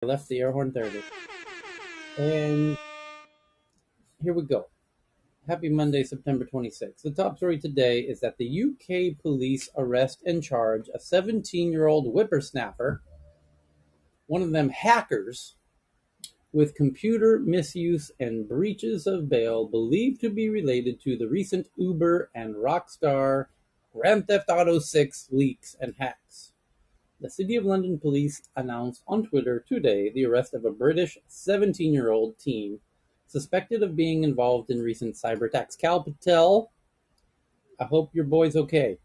I left the air horn 30. And here we go. Happy Monday, September 26th. The top story today is that the UK police arrest and charge a 17-year-old whippersnapper, one of them hackers, with computer misuse and breaches of bail believed to be related to the recent Uber and Rockstar Grand Theft Auto 6 leaks and hacks. The City of London police announced on Twitter today the arrest of a British 17-year-old teen suspected of being involved in recent cyber attacks. Cal Patel, I hope your boy's okay.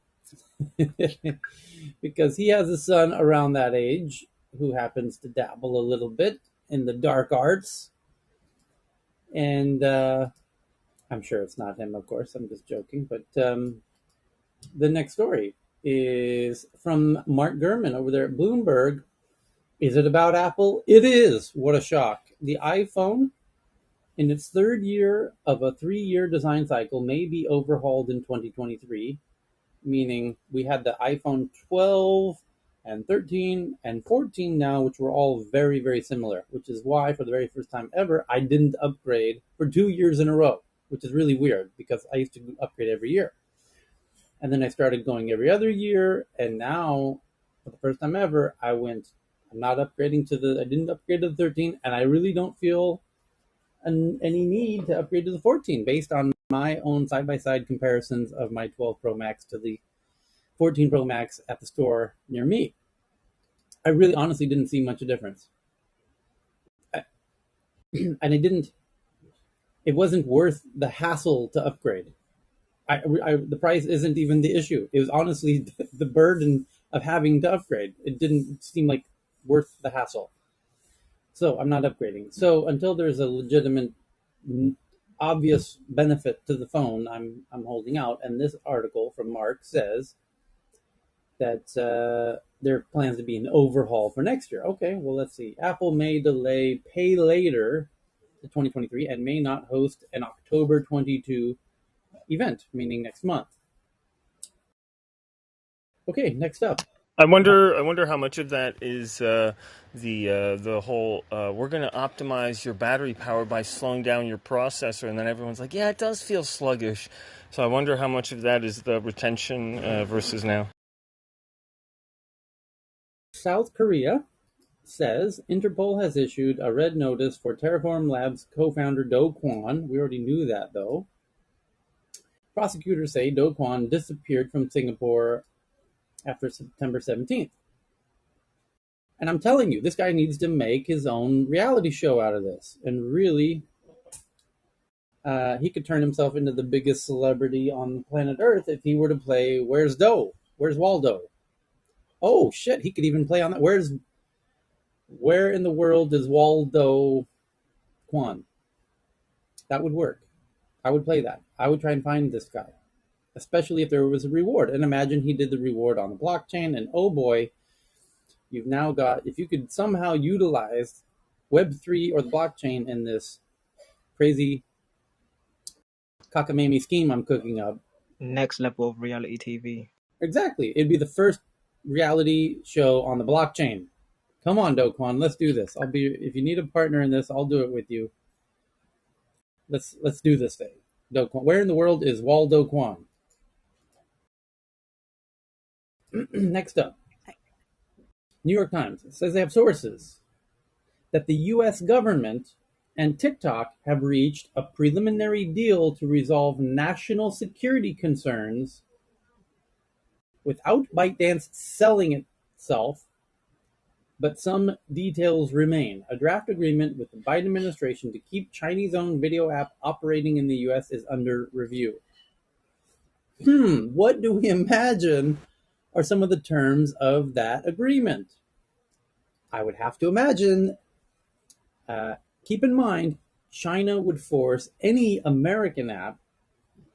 Because he has a son around that age who happens to dabble a little bit in the dark arts. And I'm sure it's not him, of course. I'm just joking. But the next story is from Mark Gurman over there at Bloomberg. Is it about Apple? It is. What a shock. The iPhone, in its third year of a 3-year design cycle, may be overhauled in 2023, meaning we had the iPhone 12 and 13 and 14 now, which were all very, very similar, which is why, for the very first time ever, I didn't upgrade for 2 years in a row, which is really weird because I used to upgrade every year. And then I started going every other year, and now, for the first time ever, I didn't upgrade to the 13, and I really don't feel any need to upgrade to the 14 based on my own side-by-side comparisons of my 12 Pro Max to the 14 Pro Max at the store near me. I really honestly didn't see much of a difference. And it wasn't worth the hassle to upgrade. The price isn't even the issue. It was honestly the burden of having to upgrade. It didn't seem like worth the hassle. So I'm not upgrading. So until there's a legitimate, obvious benefit to the phone, I'm holding out. And this article from Mark says that there are plans to be an overhaul for next year. Okay, well, let's see. Apple may delay pay later to 2023 and may not host an October 22 event, meaning next month. Okay, next up. I wonder how much of that is the whole we're going to optimize your battery power by slowing down your processor, and then everyone's like, yeah, it does feel sluggish. So I wonder how much of that is the retention versus now. South Korea says Interpol has issued a red notice for Terraform Labs co-founder Do Kwon. We already knew that, though. Prosecutors say Do Kwon disappeared from Singapore after September 17th. And I'm telling you, this guy needs to make his own reality show out of this. And really, he could turn himself into the biggest celebrity on planet Earth if he were to play Where's Doe? Where's Waldo? Oh, shit, he could even play on that. Where in the world is Waldo Kwon? That would work. I would play that. I would try and find this guy, especially if there was a reward. And imagine he did the reward on the blockchain, and oh boy, you've now got, if you could somehow utilize Web3 or the blockchain in this crazy cockamamie scheme I'm cooking up. Next level of reality TV. Exactly. It'd be the first reality show on the blockchain. Come on, Do Kwon, let's do this. If you need a partner in this, I'll do it with you. Let's do this thing. Do Kwon. Where in the world is Waldo Kwon? Next up, New York Times says they have sources that the U.S. government and TikTok have reached a preliminary deal to resolve national security concerns without ByteDance selling itself, but some details remain. A draft agreement with the Biden administration to keep Chinese-owned video app operating in the U.S. is under review. What do we imagine are some of the terms of that agreement? I would have to imagine, keep in mind, China would force any American app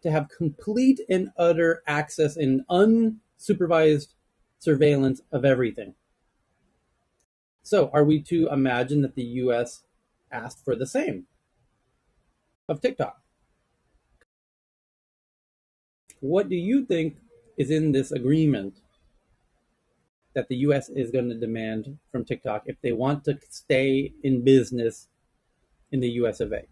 to have complete and utter access and unsupervised surveillance of everything. So are we to imagine that the U.S. asked for the same of TikTok? What do you think is in this agreement? that the US is going to demand from TikTok if they want to stay in business in the US of A.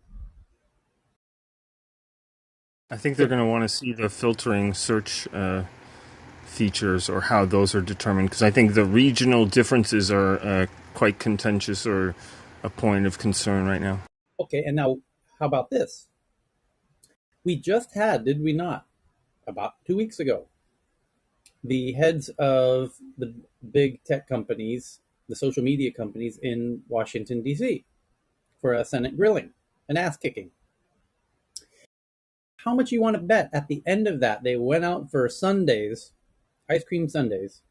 I think they're So, going to want to see the filtering search features or how those are determined, because I think the regional differences are quite contentious or a point of concern right now. okay, and now how about this? We just had, did we not, about 2 weeks ago, the heads of the big tech companies, the social media companies in Washington, D.C., for a Senate grilling, an ass kicking. How much you want to bet at the end of that they went out for Sundays, ice cream Sundays,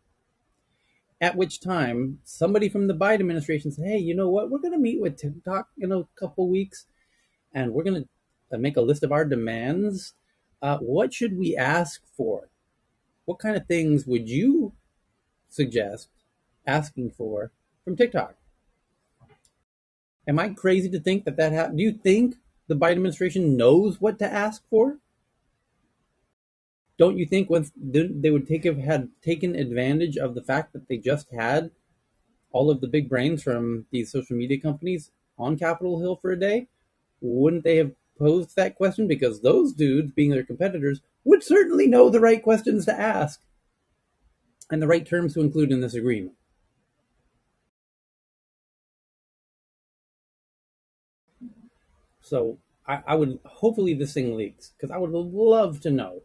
at which time somebody from the Biden administration said, hey, you know what? We're going to meet with TikTok in a couple weeks and we're going to make a list of our demands. What should we ask for? What kind of things would you suggest asking for from TikTok? Am I crazy to think that happened? Do you think the Biden administration knows what to ask for? Don't you think once they would had taken advantage of the fact that they just had all of the big brains from these social media companies on Capitol Hill for a day? Wouldn't they have posed that question? Because those dudes, being their competitors, would certainly know the right questions to ask and the right terms to include in this agreement. So I would hopefully this thing leaks because I would love to know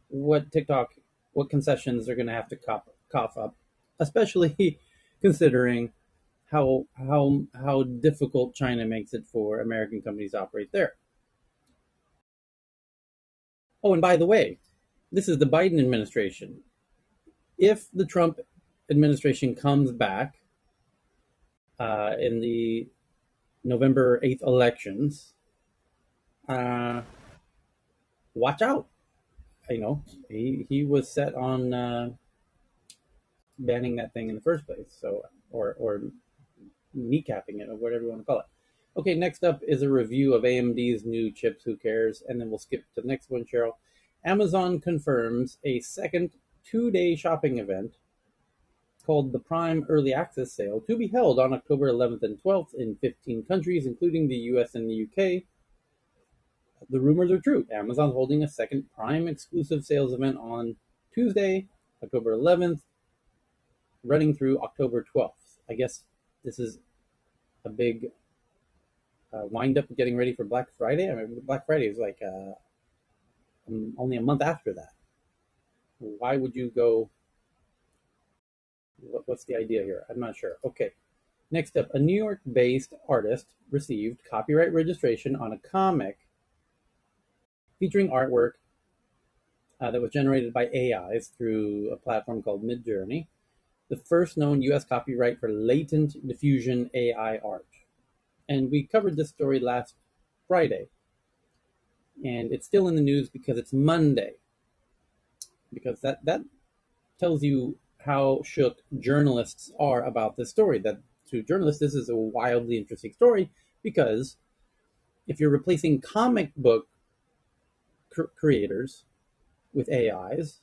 what TikTok, what concessions they're going to have to cough up, especially considering how difficult China makes it for American companies to operate there. Oh, and by the way, this is the Biden administration. If the Trump administration comes back in the November 8th elections, uh, watch out. You know, he was set on banning that thing in the first place. So, or kneecapping it, or whatever you want to call it. Okay, next up is a review of AMD's new chips. Who cares? And then we'll skip to the next one, Cheryl. Amazon confirms a second 2-day shopping event called the Prime Early Access Sale to be held on October 11th and 12th in 15 countries, including the US and the UK. The rumors are true. Amazon's holding a second Prime exclusive sales event on Tuesday, October 11th, running through October 12th. I guess this is a big wind up getting ready for Black Friday. I mean, Black Friday is like only a month after that. Why would you go? What's the idea here? I'm not sure. Okay. Next up, a New York based artist received copyright registration on a comic featuring artwork that was generated by AIs through a platform called Midjourney, the first known US copyright for latent diffusion AI art. And we covered this story last Friday. And it's still in the news because it's Monday. Because that tells you how shook journalists are about this story. That to journalists, this is a wildly interesting story because if you're replacing comic book creators with AIs,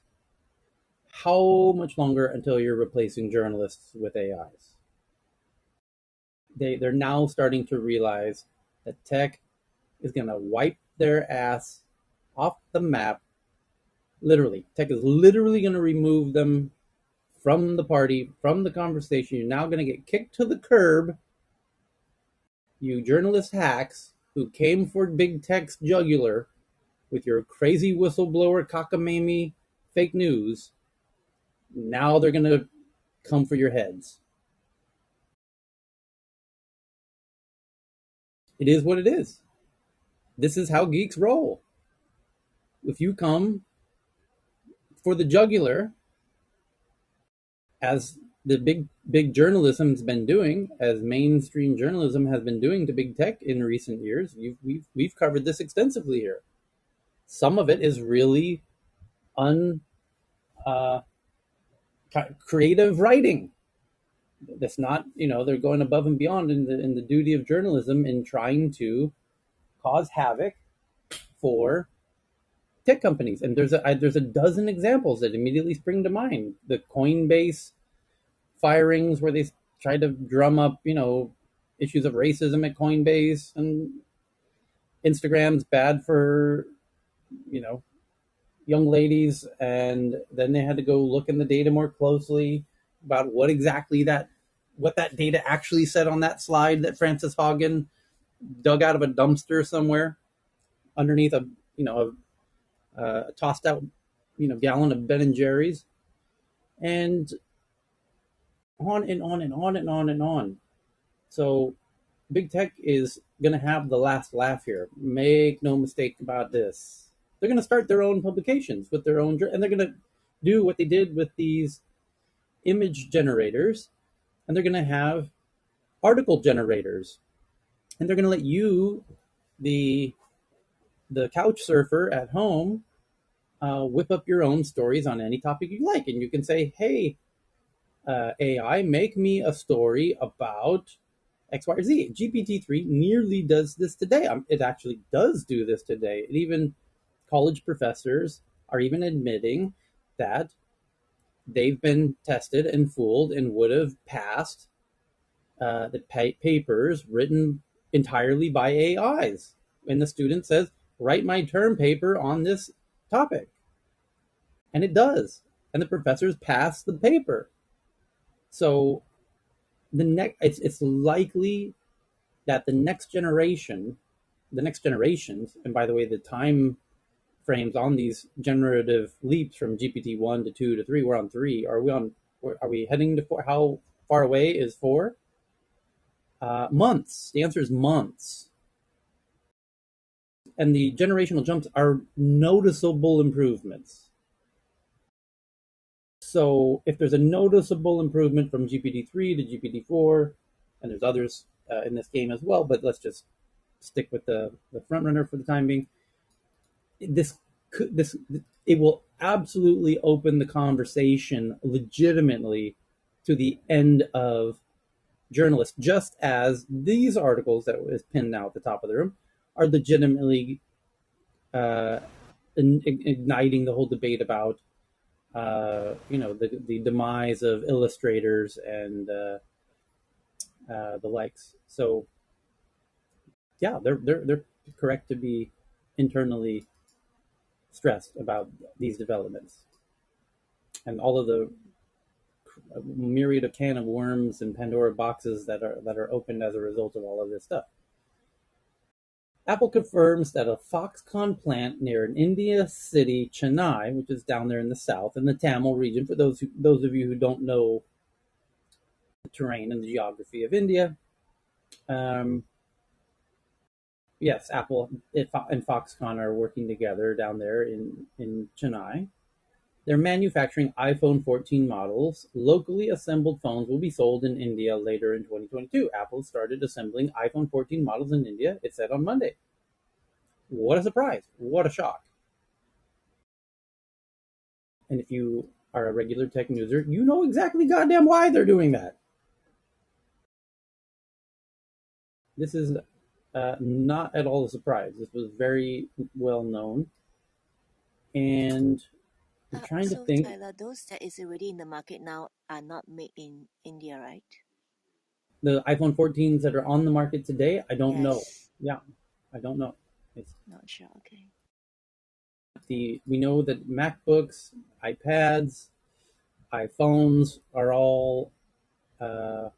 how much longer until you're replacing journalists with AIs? They're now starting to realize that tech is going to wipe their ass off the map. Literally, tech is literally going to remove them from the party, from the conversation. You're now going to get kicked to the curb. You journalist hacks who came for big tech's jugular with your crazy whistleblower cockamamie fake news. Now they're going to come for your heads. It is what it is. This is how geeks roll. If you come for the jugular, as the big journalism's been doing, as mainstream journalism has been doing to big tech in recent years, we've covered this extensively here. Some of it is really creative writing. That's not, they're going above and beyond in the duty of journalism in trying to cause havoc for tech companies. And there's a dozen examples that immediately spring to mind. The Coinbase firings where they tried to drum up, issues of racism at Coinbase, and Instagram's bad for, you know, young ladies. And then they had to go look in the data more closely about what that data actually said on that slide that Frances Haugen dug out of a dumpster somewhere underneath a tossed out, gallon of Ben and Jerry's, and on and on and on and on and on. So big tech is going to have the last laugh here. Make no mistake about this. They're going to start their own publications with their own, and they're going to do what they did with these image generators, and they're going to have article generators, and they're going to let you, the couch surfer at home, whip up your own stories on any topic you like, and you can say, "Hey, AI, make me a story about X, Y, or Z." GPT-3 nearly does this today. It actually does do this today. And even college professors are even admitting that they've been tested and fooled and would have passed the papers written entirely by AIs. And the student says, write my term paper on this topic. And it does. And the professors pass the paper. So it's likely that the next generations, and by the way, the time frames on these generative leaps from GPT 1 to 2 to 3, we're on 3. Are we heading to 4? How far away is 4? Months. The answer is months. And the generational jumps are noticeable improvements. So if there's a noticeable improvement from GPT-3 to GPT-4, and there's others in this game as well, but let's just stick with the front runner for the time being. This it will absolutely open the conversation legitimately to the end of journalists, just as these articles that was pinned now at the top of the room are legitimately uh, igniting the whole debate about the demise of illustrators and the likes. So yeah, they're correct to be internally stressed about these developments and all of the myriad of can of worms and Pandora boxes that are opened as a result of all of this stuff. Apple confirms that a Foxconn plant near an India city, Chennai, which is down there in the south in the Tamil region, for those of you who don't know the terrain and the geography of India, um, yes, Apple and Foxconn are working together down there in Chennai. They're manufacturing iPhone 14 models. Locally assembled phones will be sold in India later in 2022. Apple started assembling iPhone 14 models in India, it said on Monday. What a surprise. What a shock. And if you are a regular tech user, you know exactly goddamn why they're doing that. This is not at all a surprise. This was very well known. And I'm trying to So think. Tyler, those that is already in the market now are not made in India, right? The iPhone 14s that are on the market today, I don't know. Yes. Yeah, I don't know. It's Not sure. Okay. we know that MacBooks, iPads, iPhones are all uh,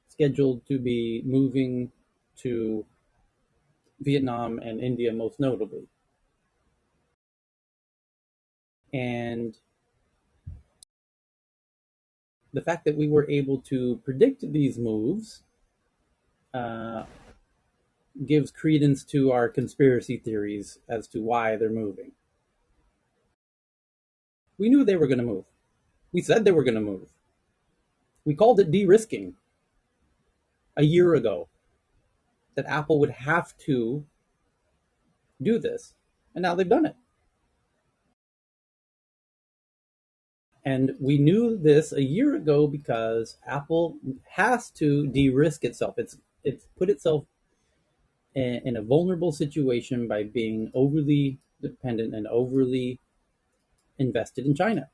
scheduled to be moving to Vietnam and India, most notably. And the fact that we were able to predict these moves uh, gives credence to our conspiracy theories as to why they're moving. We knew they were going to move. We said they were going to move. We called it de-risking a year ago, that Apple would have to do this. And now they've done it. And we knew this a year ago because Apple has to de-risk itself. It's put itself in a vulnerable situation by being overly dependent and overly invested in China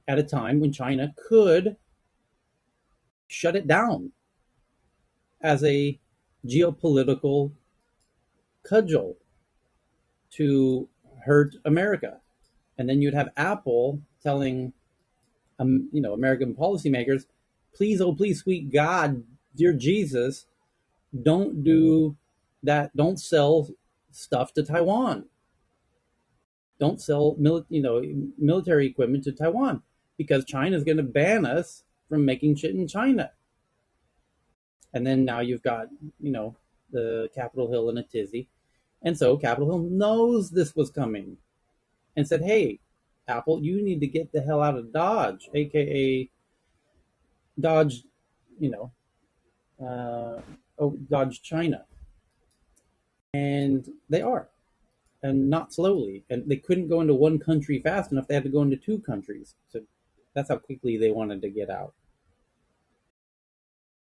at a time when China could shut it down as a geopolitical cudgel to hurt America. And then you'd have Apple telling American policymakers, please, oh please, sweet God, dear Jesus, don't do that. Don't sell stuff to Taiwan. Don't sell military equipment to Taiwan because China is going to ban us from making shit in China. And then now you've got the Capitol Hill in a tizzy, and so Capitol Hill knows this was coming and said, "Hey, Apple, you need to get the hell out of Dodge, aka Dodge, you know, Dodge China," and they are, and not slowly. And they couldn't go into one country fast enough; they had to go into two countries. So that's how quickly they wanted to get out.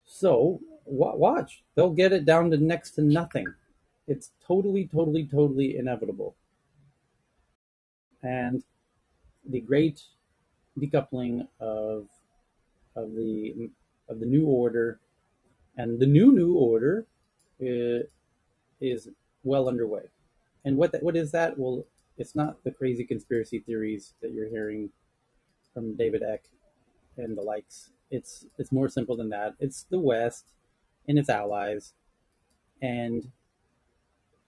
So watch, they'll get it down to next to nothing. It's totally, totally, totally inevitable. And the great decoupling of the new order, and the new order is well underway. And what is that? Well, it's not the crazy conspiracy theories that you're hearing from David Eck and the likes. It's more simple than that. It's the West and its allies, and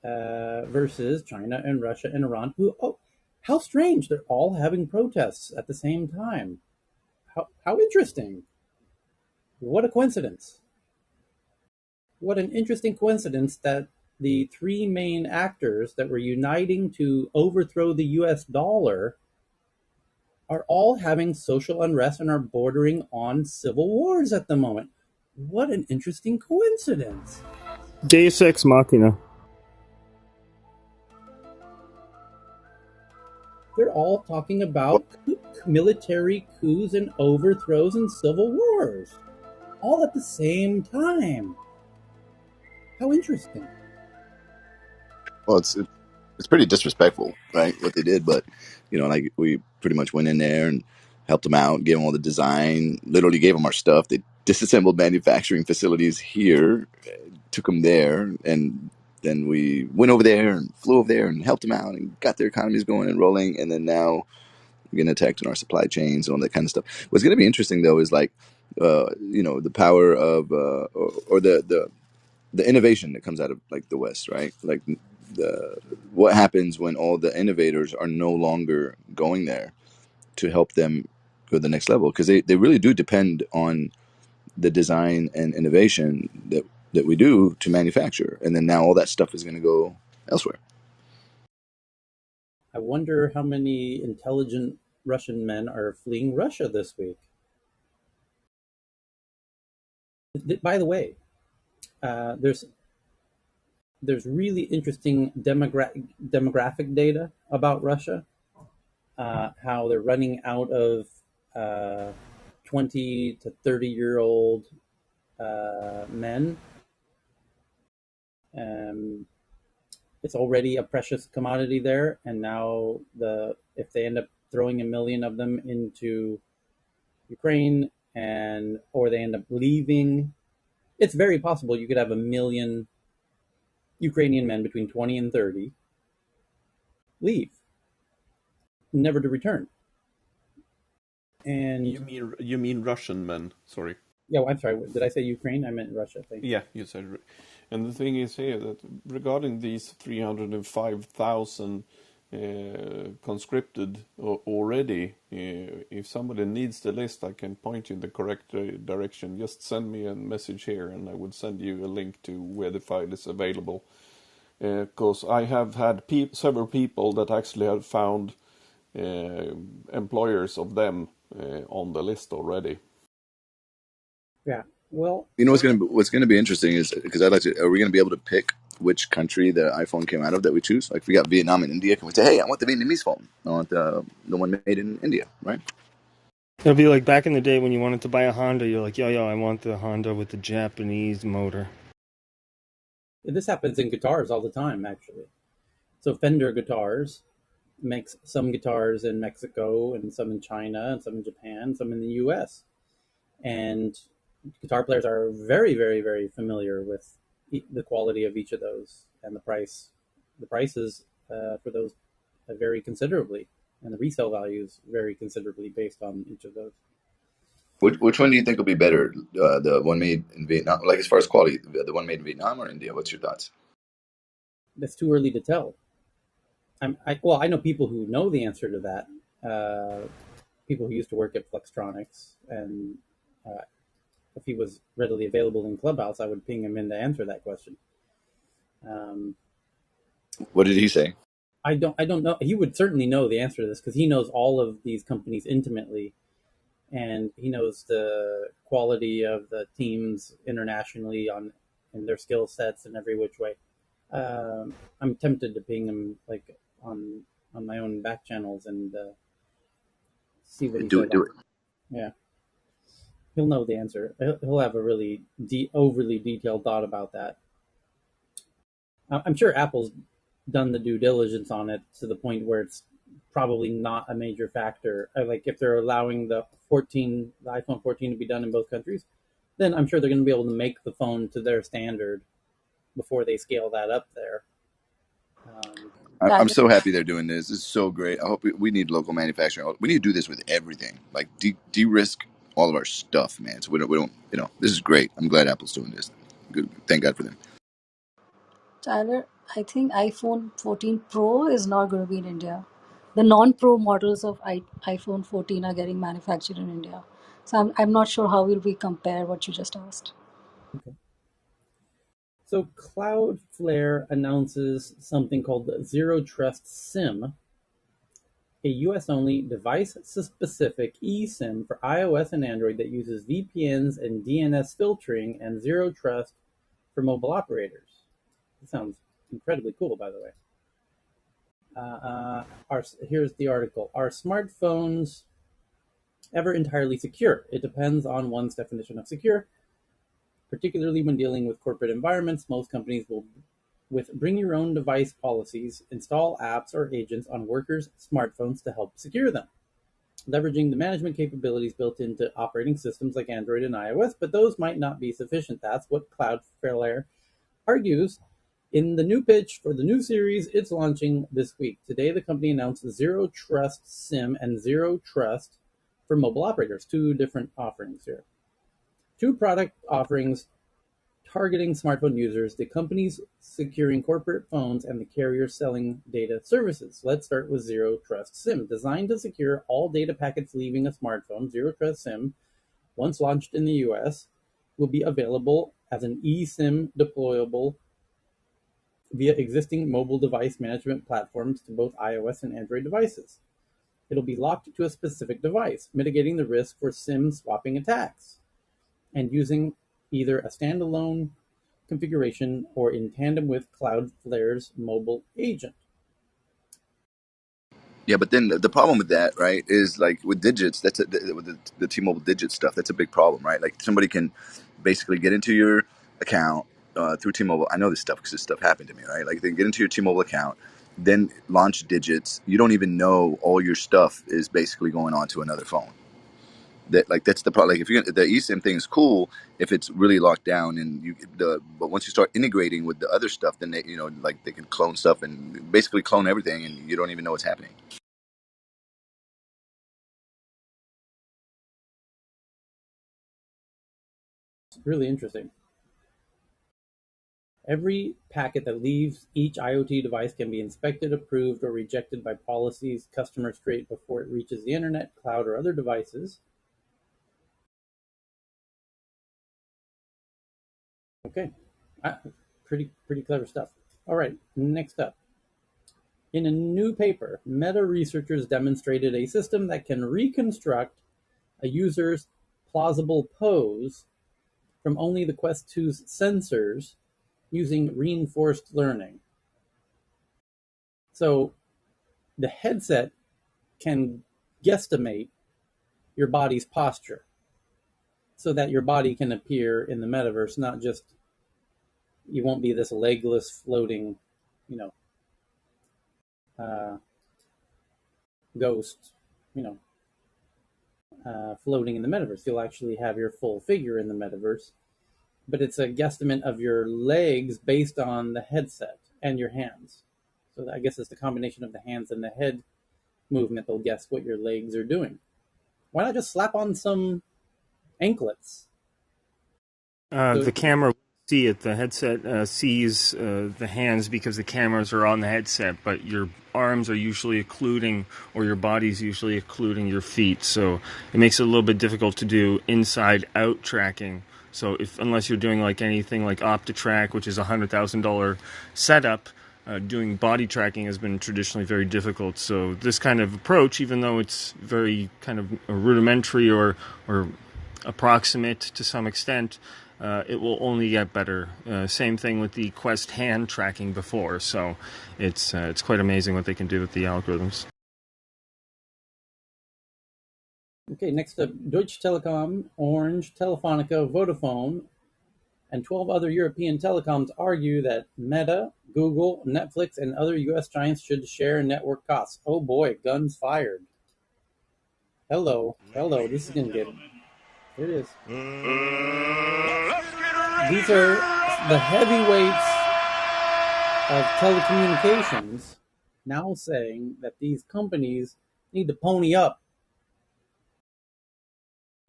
versus China and Russia and Iran, who, oh, how strange, they're all having protests at the same time. How interesting. What a coincidence. What an interesting coincidence that the three main actors that were uniting to overthrow the US dollar are all having social unrest and are bordering on civil wars at the moment. What an interesting coincidence. Deus Ex Machina. They're all talking Well, about military coups and overthrows and civil wars, all at the same time. How interesting. well, it's pretty disrespectful, right? What they did, but like we pretty much went in there and helped them out, gave them all the design, literally gave them our stuff. They disassembled manufacturing facilities here, took them there, and then we went over there and flew over there and helped them out and got their economies going and rolling. And then now we're getting attacked in our supply chains and all that kind of stuff. What's going to be interesting though is like, the power of or the innovation that comes out of like the West, right? Like the what happens when all the innovators are no longer going there to help them go to the next level, because they really do depend on the design and innovation that we do to manufacture, and then now all that stuff is going to go elsewhere. I wonder how many intelligent Russian men are fleeing Russia this week. By the way, there's really interesting demographic data about Russia. How they're running out of 20 to 30-year-old men. It's already a precious commodity there, and now if they end up throwing 1 million of them into Ukraine, or they end up leaving, it's very possible you could have 1 million Ukrainian men between 20 and 30 leave, never to return. And You mean Russian men? Sorry. yeah, I'm sorry. Did I say Ukraine? I meant Russia. Thank you. Yeah, you said. And the thing is here that regarding these 305,000 conscripted already, if somebody needs the list, I can point you in the correct direction. Just send me a message here, and I would send you a link to where the file is available. Because I have had several people that actually have found employers of them on the list already. Yeah. Well, What's gonna be interesting is, because I'd like to, are we gonna be able to pick which country the iPhone came out of that we choose? Like if we got Vietnam and India, can we say, hey, I want the Vietnamese phone, I want the one made in India, right? It'll be like back in the day when you wanted to buy a Honda, you're like, yo, I want the Honda with the Japanese motor. this happens in guitars all the time, actually. So Fender Guitars makes some guitars in Mexico and some in China and some in Japan, some in the US. And guitar players are very, very, very familiar with the quality of each of those, and the price. The prices for those vary considerably, and the resale values vary considerably based on each of those. Which one do you think will be better? The one made in Vietnam, like as far as quality, the one made in Vietnam or India? What's your thoughts? It's too early to tell. Well, I know people who know the answer to that. People who used to work at Flextronics, and uh, if he was readily available in Clubhouse, I would ping him in to answer that question. Um, What did he say? I don't know. He would certainly know the answer to this because he knows all of these companies intimately, and he knows the quality of the teams internationally on and their skill sets in every which way. I'm tempted to ping him like on my own back channels and see what he Do says it, do on. it. Yeah, he'll know the answer. He'll have a really overly detailed thought about that. I'm sure Apple's done the due diligence on it to the point where it's probably not a major factor. Like if they're allowing the iPhone 14 to be done in both countries, then I'm sure they're going to be able to make the phone to their standard before they scale that up there. Um, I'm Tyler, so happy they're doing this. This is so great. I hope we need local manufacturing. We need to do this with everything. Like de-risk all of our stuff, man. So we don't. This is great. I'm glad Apple's doing this. Good. Thank God for them. Tyler, I think iPhone 14 Pro is not going to be in India. The non-Pro models of iPhone 14 are getting manufactured in India. So I'm not sure how will we compare what you just asked. okay. So Cloudflare announces something called the Zero Trust SIM, a US-only device-specific eSIM for iOS and Android that uses VPNs and DNS filtering and zero trust for mobile operators. It sounds incredibly cool, by the way. Here's the article. Are smartphones ever entirely secure? It depends on one's definition of secure. Particularly when dealing with corporate environments, most companies will, with bring your own device policies, install apps or agents on workers' smartphones to help secure them, leveraging the management capabilities built into operating systems like Android and iOS, but those might not be sufficient. That's what Cloudflare argues in the new pitch for the new series it's launching this week. Today, the company announced Zero Trust SIM and Zero Trust for mobile operators, two different offerings here. Two product offerings targeting smartphone users, the companies securing corporate phones, and the carriers selling data services. Let's start with Zero Trust SIM. Designed to secure all data packets leaving a smartphone, Zero Trust SIM, once launched in the US, will be available as an eSIM deployable via existing mobile device management platforms to both iOS and Android devices. It'll be locked to a specific device, mitigating the risk for SIM swapping attacks, and using either a standalone configuration or in tandem with Cloudflare's mobile agent. Yeah, but then the problem with that, right, is like with digits. With the T-Mobile digit stuff. That's a big problem, right? Like somebody can basically get into your account through T-Mobile. I know this stuff because this stuff happened to me, right? Like they get into your T-Mobile account, then launch digits. You don't even know all your stuff is basically going on to another phone. That's the problem. Like if you the eSIM thing is cool if it's really locked down and but once you start integrating with the other stuff, then like they can clone stuff and basically clone everything, and you don't even know what's happening. It's really interesting. Every packet that leaves each IoT device can be inspected, approved, or rejected by policies customers create before it reaches the internet, cloud, or other devices. Okay, pretty clever stuff. All right, next up. In a new paper, Meta researchers demonstrated a system that can reconstruct a user's plausible pose from only the Quest 2's sensors using reinforced learning. So the headset can guesstimate your body's posture so that your body can appear in the metaverse, not just you won't be this legless floating, you know, uh, ghost, you know, floating in the metaverse. You'll actually have your full figure in the metaverse, but it's a guesstimate of your legs based on the headset and your hands. So I guess it's the combination of the hands and the head movement that'll guess what your legs are doing. Why not just slap on some anklets? So The camera see it. The headset sees the hands because the cameras are on the headset, but your arms are usually occluding, or your body's usually occluding your feet. So it makes it a little bit difficult to do inside-out tracking. So if unless you're doing like anything like OptiTrack, which is $100,000 setup, doing body tracking has been traditionally very difficult. So this kind of approach, even though it's very kind of rudimentary or approximate to some extent, it will only get better. Same thing with the Quest hand tracking before, so it's quite amazing what they can do with the algorithms. Okay, next up, Deutsche Telekom, Orange, Telefonica, Vodafone, and 12 other European telecoms argue that Meta, Google, Netflix, and other US giants should share network costs. Oh boy, guns fired. Hello, this is going to get... Here it is. These are the heavyweights of telecommunications now saying that these companies need to pony up.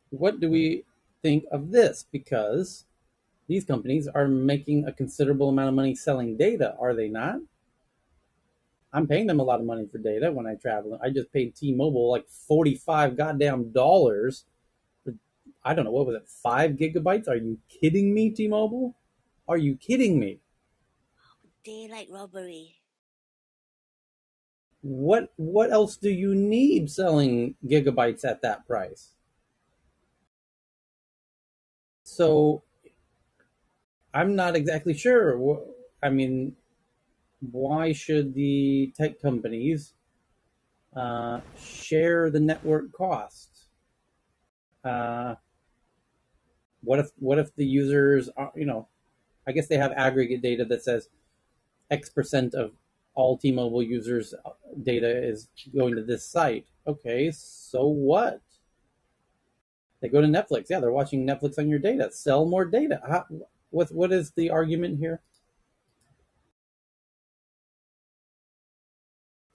What do we think of this? Because these companies are making a considerable amount of money selling data, are they not? I'm paying them a lot of money for data when I travel. I just paid T-Mobile like 45 goddamn dollars for, I don't know, what was it, 5 gigabytes? Are you kidding me, T-Mobile? Are you kidding me? Daylight robbery. What else do you need selling gigabytes at that price? So I'm not exactly sure. I mean, why should the tech companies share the network cost? Uh, what if the users are, I guess they have aggregate data that says X% of all T-Mobile users' data is going to this site. Okay, so what? They go to Netflix. Yeah, they're watching Netflix on your data. Sell more data. What is the argument here?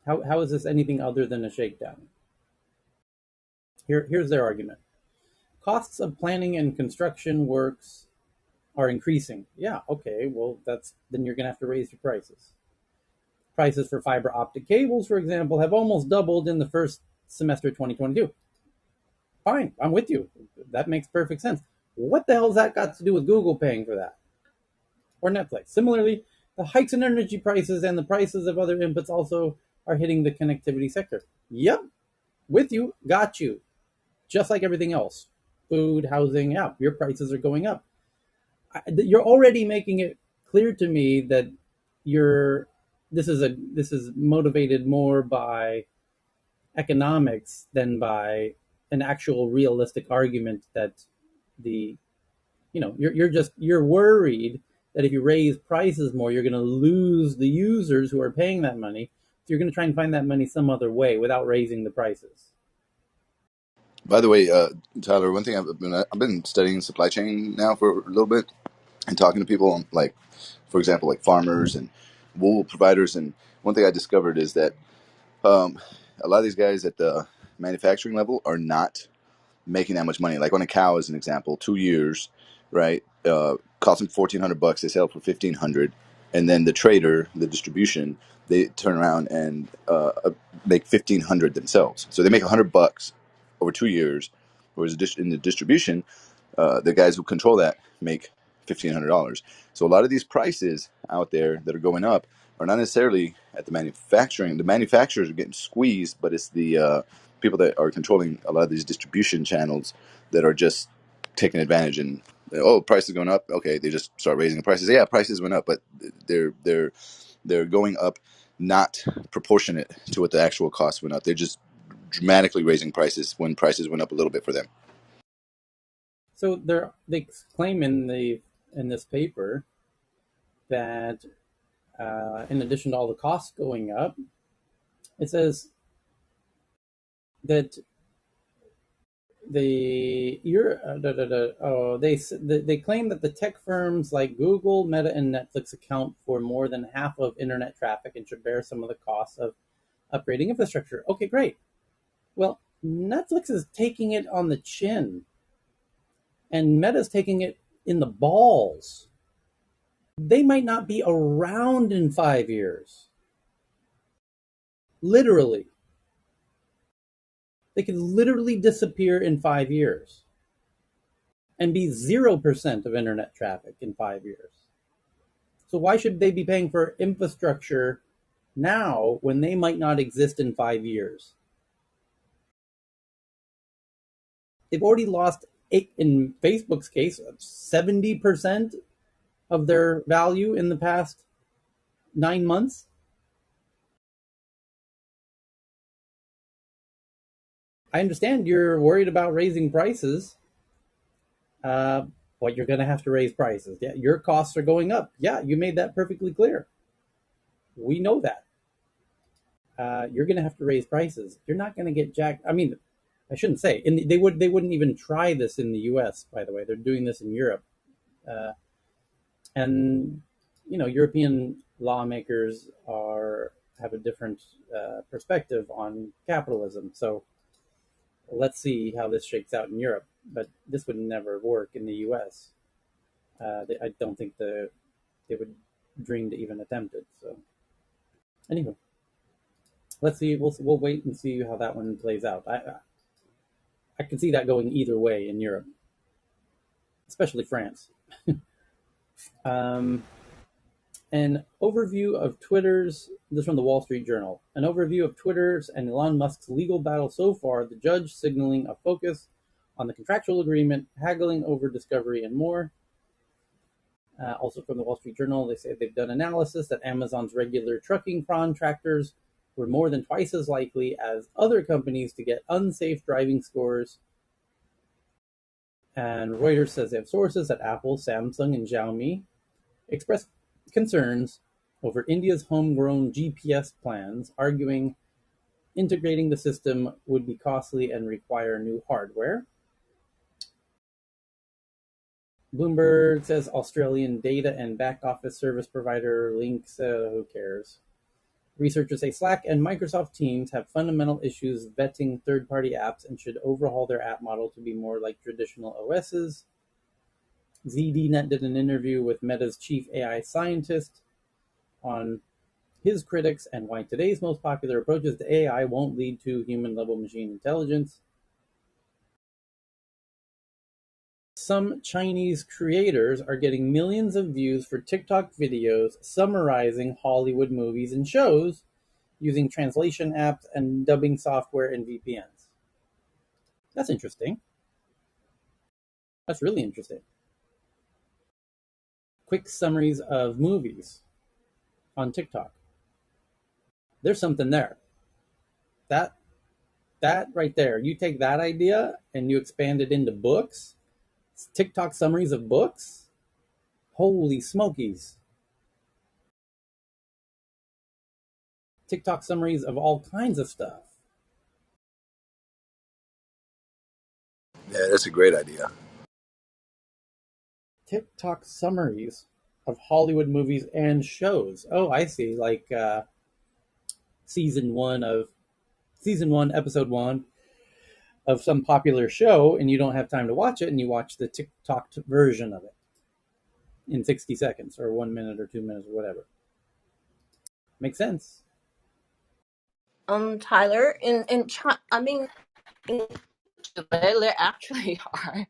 How is this anything other than a shakedown? Here's their argument. Costs of planning and construction works are increasing. Yeah, okay, well then you're gonna have to raise your prices. Prices for fiber optic cables, for example, have almost doubled in the first semester of 2022. Fine, I'm with you. That makes perfect sense. What the hell's that got to do with Google paying for that? Or Netflix? Similarly, the hikes in energy prices and the prices of other inputs also are hitting the connectivity sector. Yep, with you, got you. Just like everything else. Food, housing, yeah, your prices are going up. You're already making it clear to me that this is motivated more by economics than by an actual realistic argument that the you're worried that if you raise prices more you're going to lose the users who are paying that money, so you're going to try and find that money some other way without raising the prices. By the way, Tyler, one thing I've been studying supply chain now for a little bit and talking to people like, for example, like farmers and wool providers. And one thing I discovered is that a lot of these guys at the manufacturing level are not making that much money. Like on a cow, as an example, 2 years, right? Cost them $1,400. They sell for $1,500, and then the trader, the distribution, they turn around and make $1,500 themselves. So they make $100 over 2 years. Whereas in the distribution, the guys who control that make $1,500. So a lot of these prices out there that are going up are not necessarily at the manufacturing. The manufacturers are getting squeezed, but it's the people that are controlling a lot of these distribution channels that are just taking advantage. And price is going up. Okay, they just start raising the prices. Yeah, prices went up, but they're going up not proportionate to what the actual cost went up. They're just dramatically raising prices when prices went up a little bit for them. So they claim in this paper that in addition to all the costs going up, it says that They claim that the tech firms like Google, Meta, and Netflix account for more than half of internet traffic and should bear some of the costs of upgrading infrastructure. Okay, great. Well, Netflix is taking it on the chin, and Meta's taking it in the balls. They might not be around in 5 years. Literally. They could literally disappear in 5 years and be 0% of internet traffic in 5 years. So why should they be paying for infrastructure now when they might not exist in 5 years? They've already lost, in Facebook's case, 70% of their value in the past 9 months. I understand you're worried about raising prices, but you're going to have to raise prices. Yeah, your costs are going up. Yeah, you made that perfectly clear. We know that. You're going to have to raise prices. You're not going to get jacked. I mean, I shouldn't say. They wouldn't even try this in the U.S. By the way, they're doing this in Europe, and European lawmakers have a different perspective on capitalism. So let's see how this shakes out in Europe. But this would never work in the U.S. I don't think they would dream to even attempt it. So anyway, let's see. We'll wait and see how that one plays out. I can see that going either way in Europe, especially France. um, an overview of Twitter's, this is from the Wall Street Journal, an overview of Twitter's and Elon Musk's legal battle so far, the judge signaling a focus on the contractual agreement, haggling over discovery, and more. Also from the Wall Street Journal, they say they've done analysis that Amazon's regular trucking contractors were more than twice as likely as other companies to get unsafe driving scores. And Reuters says they have sources at Apple, Samsung, and Xiaomi expressed concerns over India's homegrown GPS plans, arguing integrating the system would be costly and require new hardware. Bloomberg says Australian data and back office service provider links, who cares? Researchers say Slack and Microsoft Teams have fundamental issues vetting third-party apps and should overhaul their app model to be more like traditional OSs. ZDNet did an interview with Meta's chief AI scientist on his critics and why today's most popular approaches to AI won't lead to human-level machine intelligence. Some Chinese creators are getting millions of views for TikTok videos summarizing Hollywood movies and shows using translation apps and dubbing software and VPNs. That's interesting. That's really interesting. Quick summaries of movies on TikTok. There's something there. That right there, you take that idea and you expand it into books, TikTok summaries of books. Holy smokies. TikTok summaries of all kinds of stuff. Yeah, that's a great idea. TikTok summaries of Hollywood movies and shows. Oh, I see. Like season one, episode one of some popular show, and you don't have time to watch it, and you watch the TikTok version of it in 60 seconds or 1 minute or 2 minutes or whatever. Makes sense. Tyler, in China, I mean, in there actually are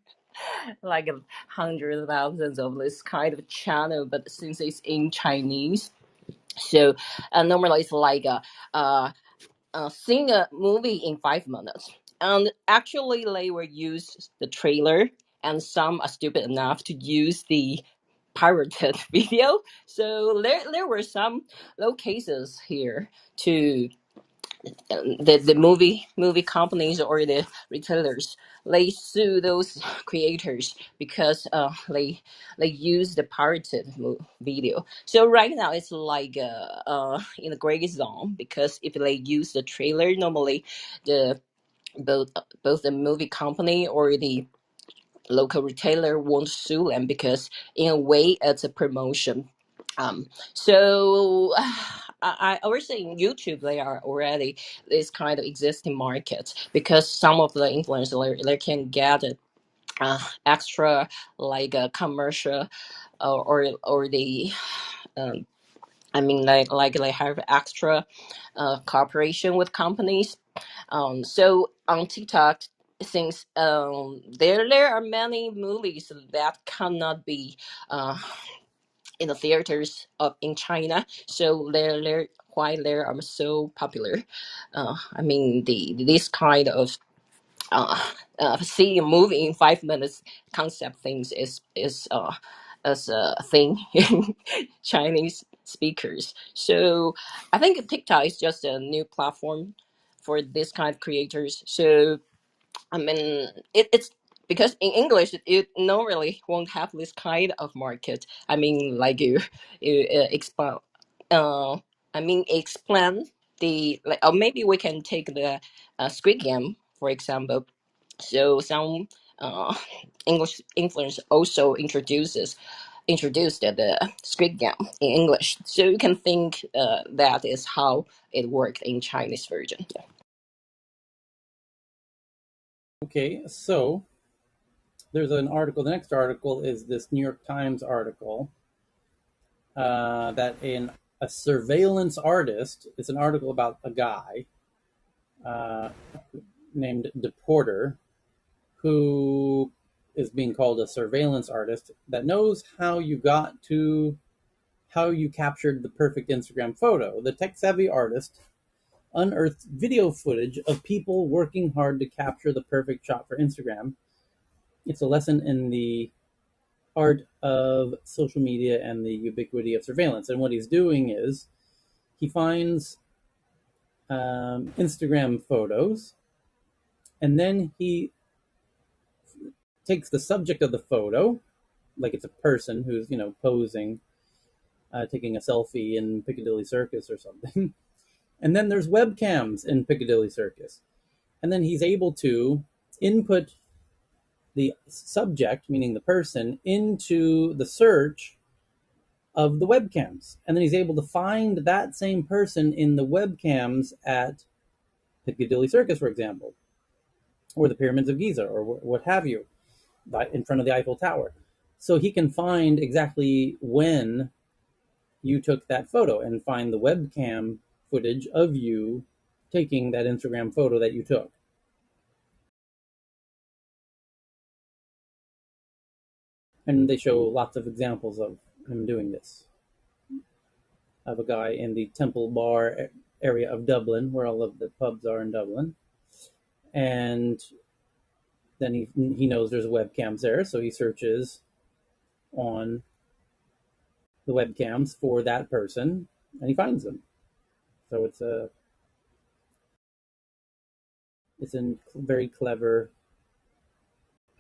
like hundreds of thousands of this kind of channel, but since it's in Chinese, so normally it's like seeing a movie in 5 minutes. And actually, they will use the trailer, and some are stupid enough to use the pirated video. So there were some low cases here to the movie companies or the retailers. They sue those creators because they use the pirated video. So right now it's like in the gray zone, because if they use the trailer, normally the both the movie company or the local retailer won't sue them because in a way it's a promotion. So I always say in YouTube they are already this kind of existing market because some of the influencers they can get extra like a commercial or the um, I mean like they have extra cooperation with companies. So on TikTok, since there are many movies that cannot be uh, in the theaters in China, so they're why they are so popular. I mean this kind of uh, see a movie in 5 minutes concept things is as a thing in Chinese speakers. So I think TikTok is just a new platform for this kind of creators. So I mean, it's because in English it normally won't have this kind of market. I mean, like you expand. Uh, I mean, explain the like, or maybe we can take the Squid Game for example. So some English influence also introduced the Squid Game in English. So you can think that is how it worked in Chinese version. Yeah. Okay, so there's an article. The next article is this New York Times article that a surveillance artist. It's an article about a guy uh, named Deporter who is being called a surveillance artist that knows how you captured the perfect Instagram photo. The tech-savvy artist unearthed video footage of people working hard to capture the perfect shot for Instagram. It's a lesson in the art of social media and the ubiquity of surveillance. And what he's doing is he finds Instagram photos, and then he takes the subject of the photo, like it's a person who's posing, taking a selfie in Piccadilly Circus or something. And then there's webcams in Piccadilly Circus, and then he's able to input the subject, meaning the person, into the search of the webcams. And then he's able to find that same person in the webcams at Piccadilly Circus, for example, or the Pyramids of Giza, or what have you, in front of the Eiffel Tower. So he can find exactly when you took that photo and find the webcam footage of you taking that Instagram photo that you took. And they show lots of examples of him doing this. Of a guy in the Temple Bar area of Dublin, where all of the pubs are in Dublin. And then he knows there's webcams there, so he searches on the webcams for that person, and he finds them. So it's a very clever,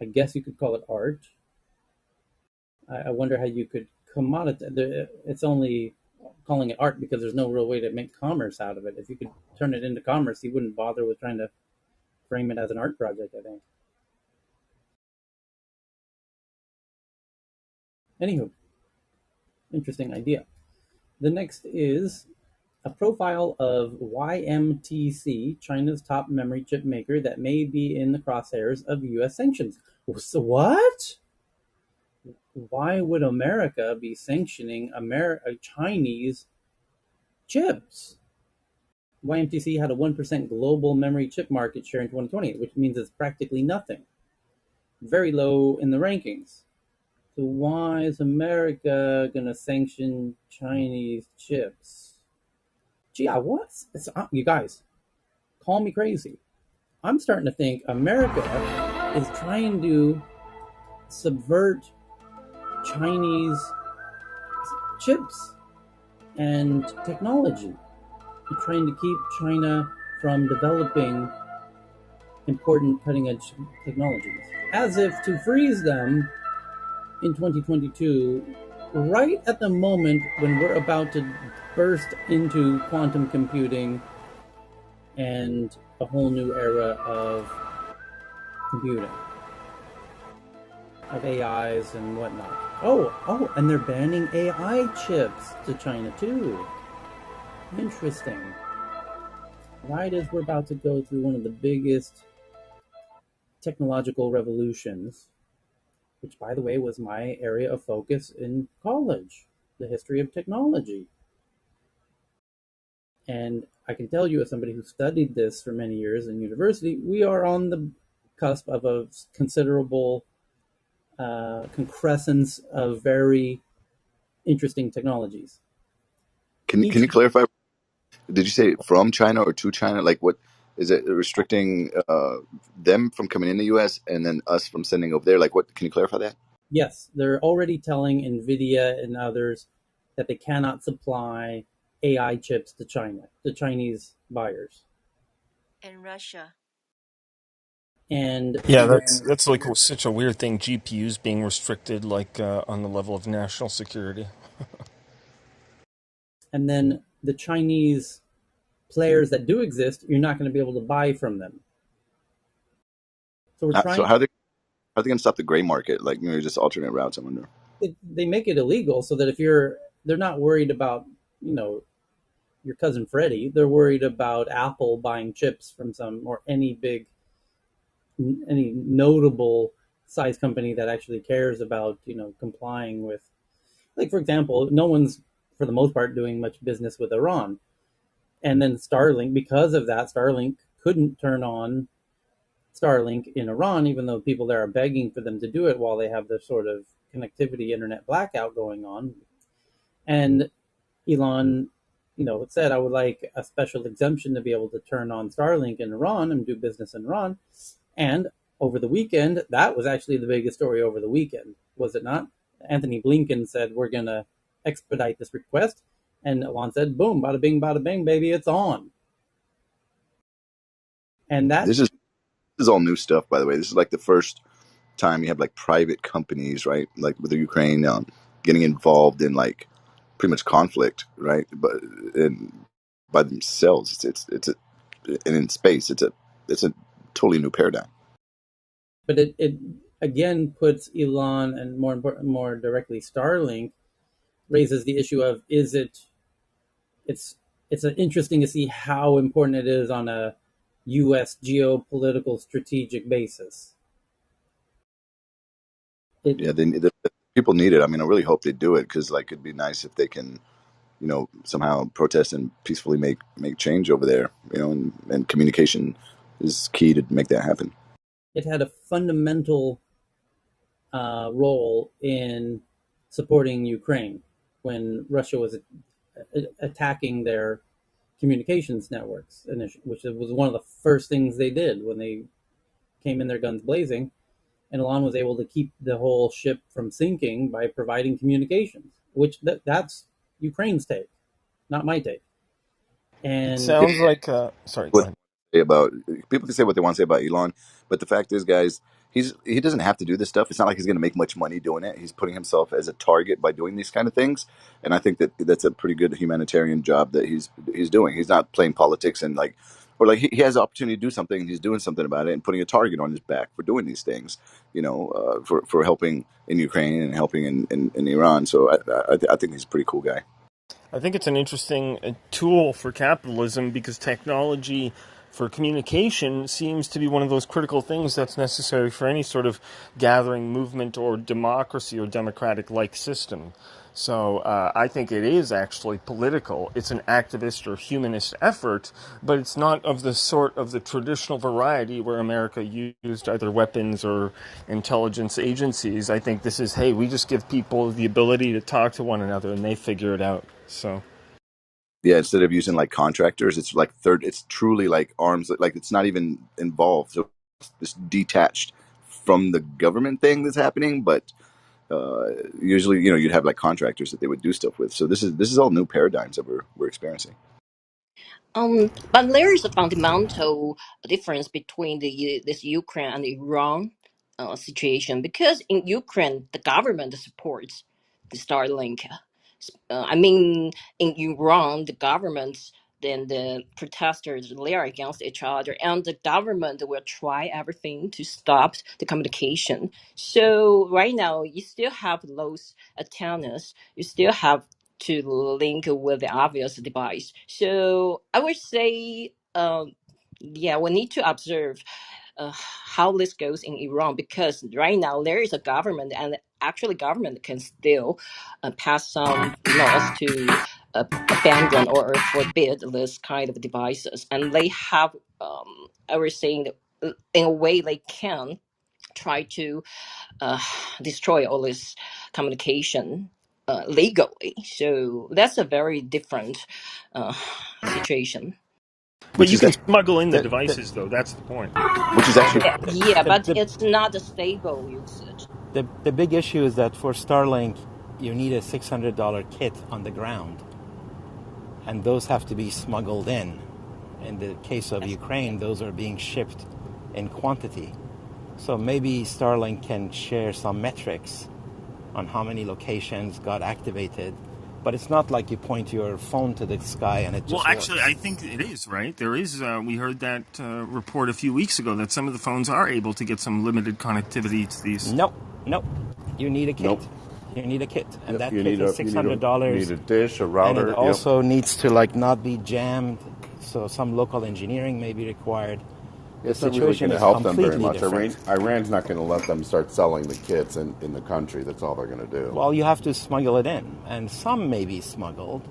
I guess you could call it art. I wonder how you could commoditize. It's only calling it art because there's no real way to make commerce out of it. If you could turn it into commerce, you wouldn't bother with trying to frame it as an art project, I think. Anywho, interesting idea. The next is a profile of YMTC, China's top memory chip maker that may be in the crosshairs of US sanctions. So what? Why would America be sanctioning Chinese chips? YMTC had a 1% global memory chip market share in 2020, which means it's practically nothing. Very low in the rankings. So why is America going to sanction Chinese chips? Gee, you guys, call me crazy. I'm starting to think America is trying to subvert Chinese chips and technology, and trying to keep China from developing important cutting edge technologies, as if to freeze them in 2022, right at the moment when we're about to burst into quantum computing and a whole new era of computing, of AIs and whatnot. Oh, and they're banning AI chips to China too. Interesting. Right as we're about to go through one of the biggest technological revolutions, which, by the way, was my area of focus in college, the history of technology. And I can tell you, as somebody who studied this for many years in university, we are on the cusp of a considerable concrescence of very interesting technologies. Can Each you clarify? Did you say from China or to China? Like, what is it restricting them from coming in the U.S. and then us from sending over there? Like, what? Can you clarify that? Yes, they're already telling Nvidia and others that they cannot supply AI chips to China, to Chinese buyers. And Russia. And Yeah, when that's like such a weird thing. GPUs being restricted, like on the level of national security. and then the Chinese players that do exist, you're not going to be able to buy from them. So we're So trying. how are they going to stop the gray market? Like, maybe just alternate routes. I wonder. They make it illegal so that they're not worried about you know your cousin Freddie. They're worried about Apple buying chips from some or any notable size company that actually cares about complying with, like, for example, no one's for the most part doing much business with Iran. And then Starlink, because of that, Starlink couldn't turn on Starlink in Iran, even though people there are begging for them to do it while they have this sort of connectivity internet blackout going on. And Elon, said, I would like a special exemption to be able to turn on Starlink in Iran and do business in Iran. And over the weekend, that was actually the biggest story over the weekend, was it not? Anthony Blinken said, we're going to expedite this request. And Elon said, boom, bada bing, bada bing, baby, it's on. And that, This is all new stuff, by the way. This is like the first time you have like private companies, right? Like with the Ukraine, getting involved in like pretty much conflict, right? But and by themselves, and in space, it's a totally new paradigm. but it again puts Elon and more important, more directly Starlink raises the issue of it's it's interesting to see how important it is on a U.S. geopolitical strategic basis. It Yeah, the people need it. I mean, I really hope they do it because like it'd be nice if they can, somehow protest and peacefully make change over there. And communication is key to make that happen. it had a fundamental role in supporting Ukraine when Russia was attacking their communications networks, which was one of the first things they did when they came in their guns blazing. And Elon was able to keep the whole ship from sinking by providing communications, which that's Ukraine's take, not my take. It And sounds like. Sorry, go What ahead. about people can say what they want to say about Elon, but the fact is, guys, he doesn't have to do this stuff. It's not like he's going to make much money doing it. He's putting himself as a target by doing these kind of things, and I think that that's a pretty good humanitarian job that he's doing. He's not playing politics and like, or like he has the opportunity to do something, and he's doing something about it and putting a target on his back for doing these things. For helping in Ukraine and helping in Iran. So I think he's a pretty cool guy. I think it's an interesting tool for capitalism because technology for communication seems to be one of those critical things that's necessary for any sort of gathering movement or democracy or democratic like system. So I think it is actually political. It's an activist or humanist effort, but it's not of the sort of the traditional variety where America used either weapons or intelligence agencies. I think this is, hey, we just give people the ability to talk to one another and they figure it out. So Yeah, instead of using like contractors, it's like it's truly like arms, like it's not even involved. So it's detached from the government thing that's happening, but uh, usually, you'd have like contractors that they would do stuff with. So this is all new paradigms that we're experiencing. But there is a fundamental difference between this Ukraine and Iran situation because in Ukraine the government supports the Starlink. I mean, in Iran the government then the protesters, they are against each other, and the government will try everything to stop the communication. So right now you still have those antennas, you still have to link with the obvious device. So I would say, yeah, we need to observe how this goes in Iran, because right now there is a government, and actually government can still pass some laws to abandon or forbid this kind of devices, and they have everything in a way they can try to uh, destroy all this communication legally. So that's a very different uh, situation. But which you is can smuggle in the The, the, devices, though. That's the point. which is actually Yeah, yeah, the, but the, it's not a stable usage. the big issue is that for Starlink, you need a $600 kit on the ground, and those have to be smuggled in. In the case of Ukraine, those are being shipped in quantity. So maybe Starlink can share some metrics on how many locations got activated, but it's not like you point your phone to the sky and it Well, just actually, works. I think it is, right? There is, we heard that report a few weeks ago that some of the phones are able to get some limited connectivity to these. Nope, nope. You need a kit. Nope. You need a kit, and Yep. that You kit need is a six hundred dollars, dish, a and it router. Yep. also needs to like not be jammed. So some local engineering may be required. The It's not really situation going to is help them very completely much. different. Iran's not going to let them start selling the kits in the country. That's all they're going to do. Well, you have to smuggle it in, and some may be smuggled.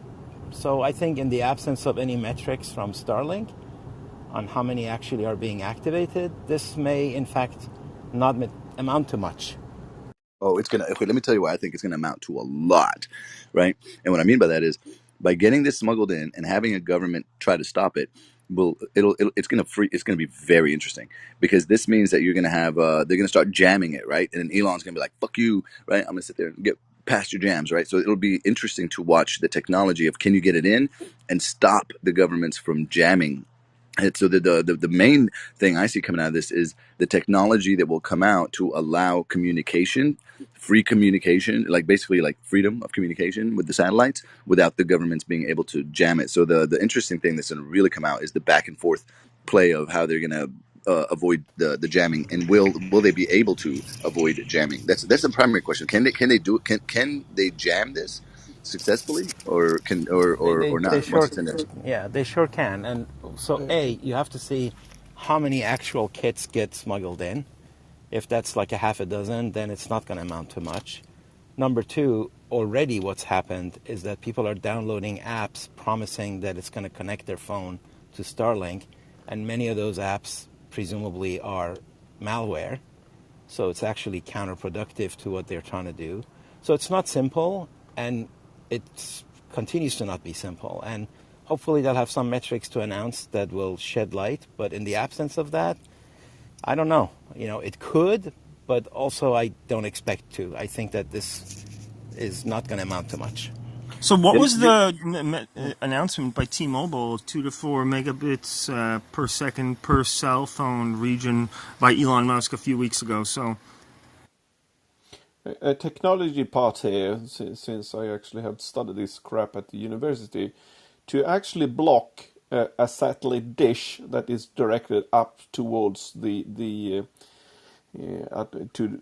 So I think in the absence of any metrics from Starlink on how many actually are being activated, this may in fact not amount to much. Oh, it's gonna. Okay, let me tell you why I think it's gonna amount to a lot, right? And what I mean by that is, by getting this smuggled in and having a government try to stop it, it's gonna free. It's gonna be very interesting because this means that you're gonna have they're gonna start jamming it, right? And then Elon's gonna be like, "Fuck you," right? I'm gonna sit there and get past your jams, right? So it'll be interesting to watch the technology of can you get it in and stop the governments from jamming. And so the main thing I see coming out of this is the technology that will come out to allow communication, free communication, like basically like freedom of communication with the satellites without the governments being able to jam it. So the interesting thing that's going to really come out is the back and forth play of how they're going to avoid the jamming, and will they be able to avoid jamming? That's the primary question. Can they do it? Can they jam this successfully, or can or They not once sure, it's in there? yeah, they sure can. And so, you have to see how many actual kits get smuggled in. If that's like a half a dozen, then it's not going to amount to much. Number two, already what's happened is that people are downloading apps promising that it's going to connect their phone to Starlink, and many of those apps presumably are malware. So it's actually counterproductive to what they're trying to do. So it's not simple, and it continues to not be simple. And hopefully they'll have some metrics to announce that will shed light. But in the absence of that, I don't know. It could, but also I don't expect to. I think that this is not going to amount to much. So, what Yep. was the announcement by T-Mobile? 2 to 4 megabits per second per cell phone region by Elon Musk a few weeks ago. So, A technology part here, since I actually have studied this crap at the university, to actually block a satellite dish that is directed up towards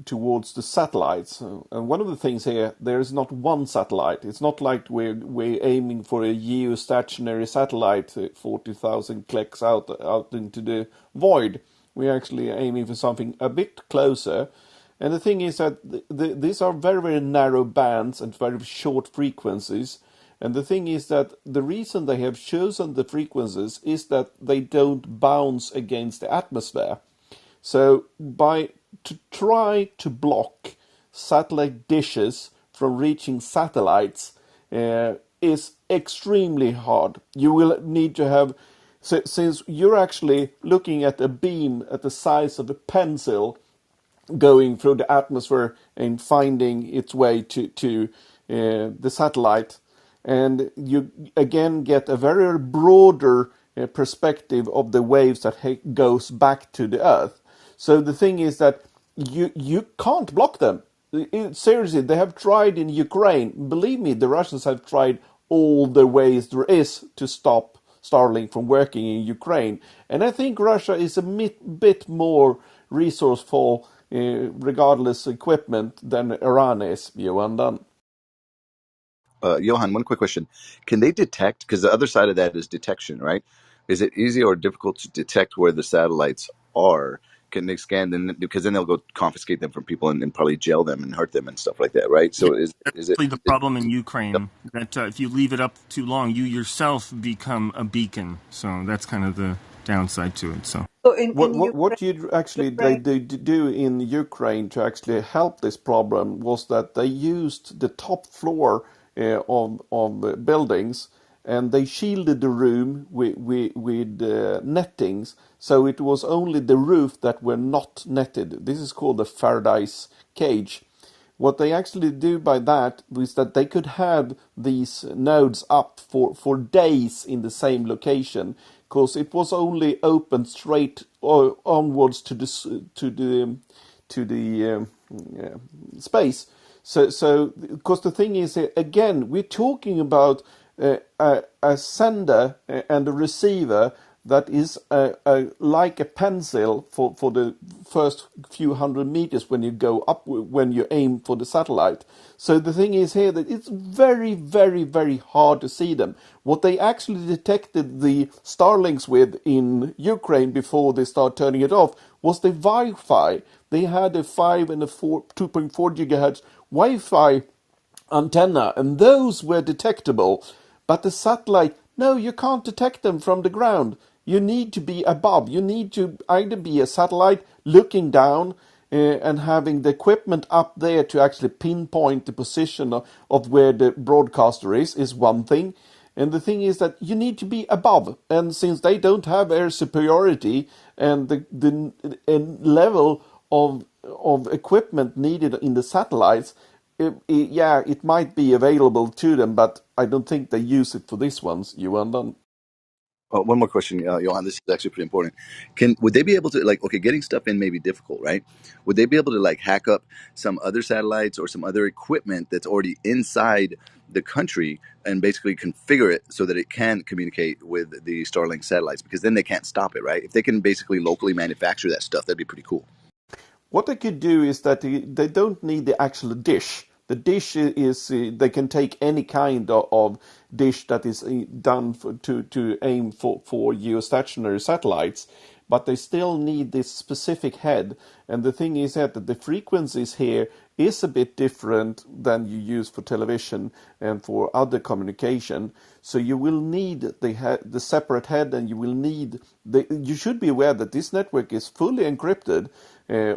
towards the satellites. And one of the things here, there is not one satellite. It's not like we're aiming for a geostationary satellite, 40,000 clicks out into the void. We're actually aiming for something a bit closer. And the thing is that these are very, very narrow bands and very short frequencies. And the thing is that the reason they have chosen the frequencies is that they don't bounce against the atmosphere. So to try to block satellite dishes from reaching satellites is extremely hard. You will need to have, since you're actually looking at a beam at the size of a pencil going through the atmosphere and finding its way to the satellite. And you again get a very broader perspective of the waves that goes back to the Earth. So the thing is that you can't block them. Seriously, they have tried in Ukraine. Believe me, the Russians have tried all the ways there is to stop Starlink from working in Ukraine. And I think Russia is a bit more resourceful, regardless equipment, than Iran is, Johan. Done. Johan, one quick question: can they detect? Because the other side of that is detection, right? Is it easy or difficult to detect where the satellites are? Can they scan them? Because then they'll go confiscate them from people and probably jail them and hurt them and stuff like that, right? Yeah, So that's is it? actually the problem in Ukraine. That if you leave it up too long, you yourself become a beacon. So that's kind of the downside to it. So So in What you actually they Ukraine, did do in Ukraine to actually help this problem was that they used the top floor of buildings, and they shielded the room with nettings, so it was only the roof that were not netted. This is called the Faraday's cage. What they actually do by that is that they could have these nodes up for days in the same location, because it was only open straight onwards to the space. So because the thing is, again, we're talking about a sender and a receiver that is like a pencil for the first few hundred meters when you go up, when you aim for the satellite. So the thing is here that it's very, very, very hard to see them. What they actually detected the Starlinks with in Ukraine before they start turning it off was the Wi-Fi. They had a 5 and a 2.4 gigahertz Wi-Fi antenna, and those were detectable. But the satellite, no, you can't detect them from the ground. You need to be above. You need to either be a satellite looking down and having the equipment up there to actually pinpoint the position of where the broadcaster is one thing. And the thing is that you need to be above. And since they don't have air superiority and the level of equipment needed in the satellites, yeah, it might be available to them, but I don't think they use it for these ones, you and One more question, Johan. This is actually pretty important. Would they be able to, like, okay, getting stuff in may be difficult, right? Would they be able to like hack up some other satellites or some other equipment that's already inside the country and basically configure it so that it can communicate with the Starlink satellites? Because then they can't stop it, right? If they can basically locally manufacture that stuff, that'd be pretty cool. What they could do is that they don't need the actual dish. The dish is they can take any kind of dish that is done to aim for geostationary satellites, but they still need this specific head. And the thing is that the frequencies here is a bit different than you use for television and for other communication. So you will need the separate head, and you will need you should be aware that this network is fully encrypted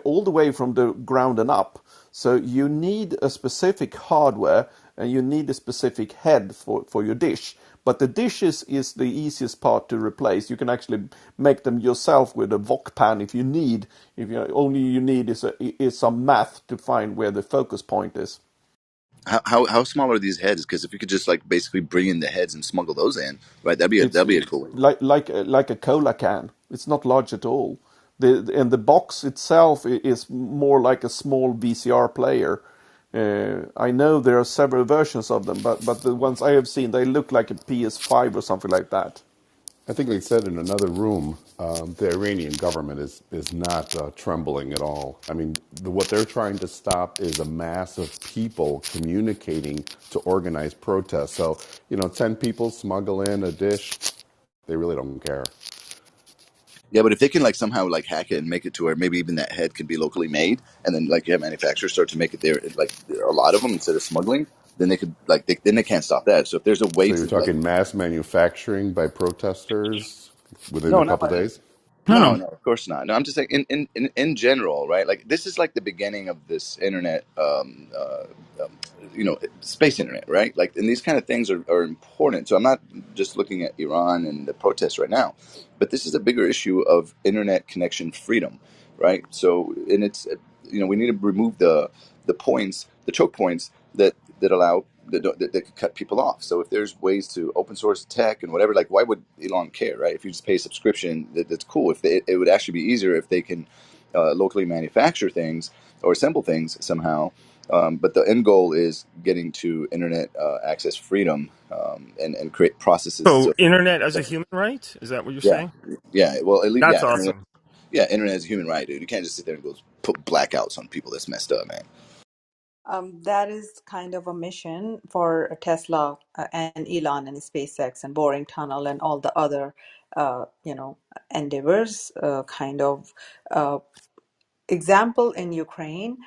all the way from the ground and up. So you need a specific hardware, and you need a specific head for your dish. But the dishes is the easiest part to replace. You can actually make them yourself with a wok pan if you need. If you only you need is some math to find where the focus point is. How small are these heads? Because if you could just like basically bring in the heads and smuggle those in, right? It's That'd be a cool one. like a cola can. It's not large at all. And the box itself is more like a small VCR player. I know there are several versions of them, but the ones I have seen, they look like a PS5 or something like that. I think they said in another room, the Iranian government is not trembling at all. I mean, what they're trying to stop is a mass of people communicating to organize protests. So, 10 people smuggle in a dish, they really don't care. Yeah, but if they can like somehow like hack it and make it to where maybe even that head can be locally made, and then like you have manufacturers start to make it there, like a lot of them instead of smuggling, then they could like then they can't stop that. So if there's a way So you're to like, talking mass manufacturing by protesters within a no, not couple days? no, no, no. no, of course not. No, I'm just saying in general, right? Like this is like the beginning of this internet, space internet, right? Like, and these kind of things are important. So I'm not just looking at Iran and the protests right now, but this is a bigger issue of internet connection freedom, right? So, and it's we need to remove the points, the choke points that allow that could cut people off. So if there's ways to open source tech and whatever, like why would Elon care, right? If you just pay a subscription, that's cool. If it would actually be easier if they can locally manufacture things or assemble things somehow, But the end goal is getting to internet access freedom, and create processes. So, So internet as a human right? Is that what you're yeah, saying? yeah. Well, at least That's yeah, internet. awesome. Yeah, internet is a human right, dude. You can't just sit there and go put blackouts on people. That's messed up, man. That is kind of a mission for Tesla and Elon and SpaceX and Boring Tunnel and all the other, endeavors. Kind of example in Ukraine,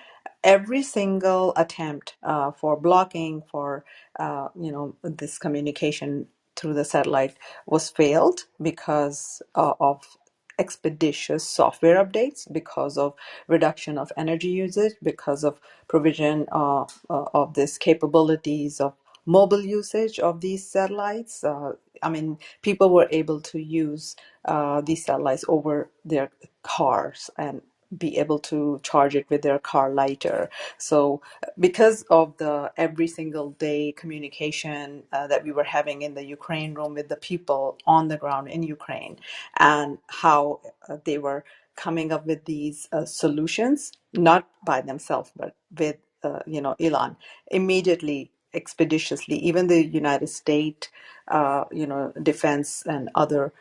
every single attempt for blocking for this communication through the satellite was failed because of expeditious software updates, because of reduction of energy usage, because of provision of this capabilities of mobile usage of these satellites. I mean, people were able to use these satellites over their cars and be able to charge it with their car lighter. So because of the every single day communication that we were having in the Ukraine room with the people on the ground in Ukraine, and how they were coming up with these solutions, not by themselves, but with Elon, immediately, expeditiously, even the United States, defense and other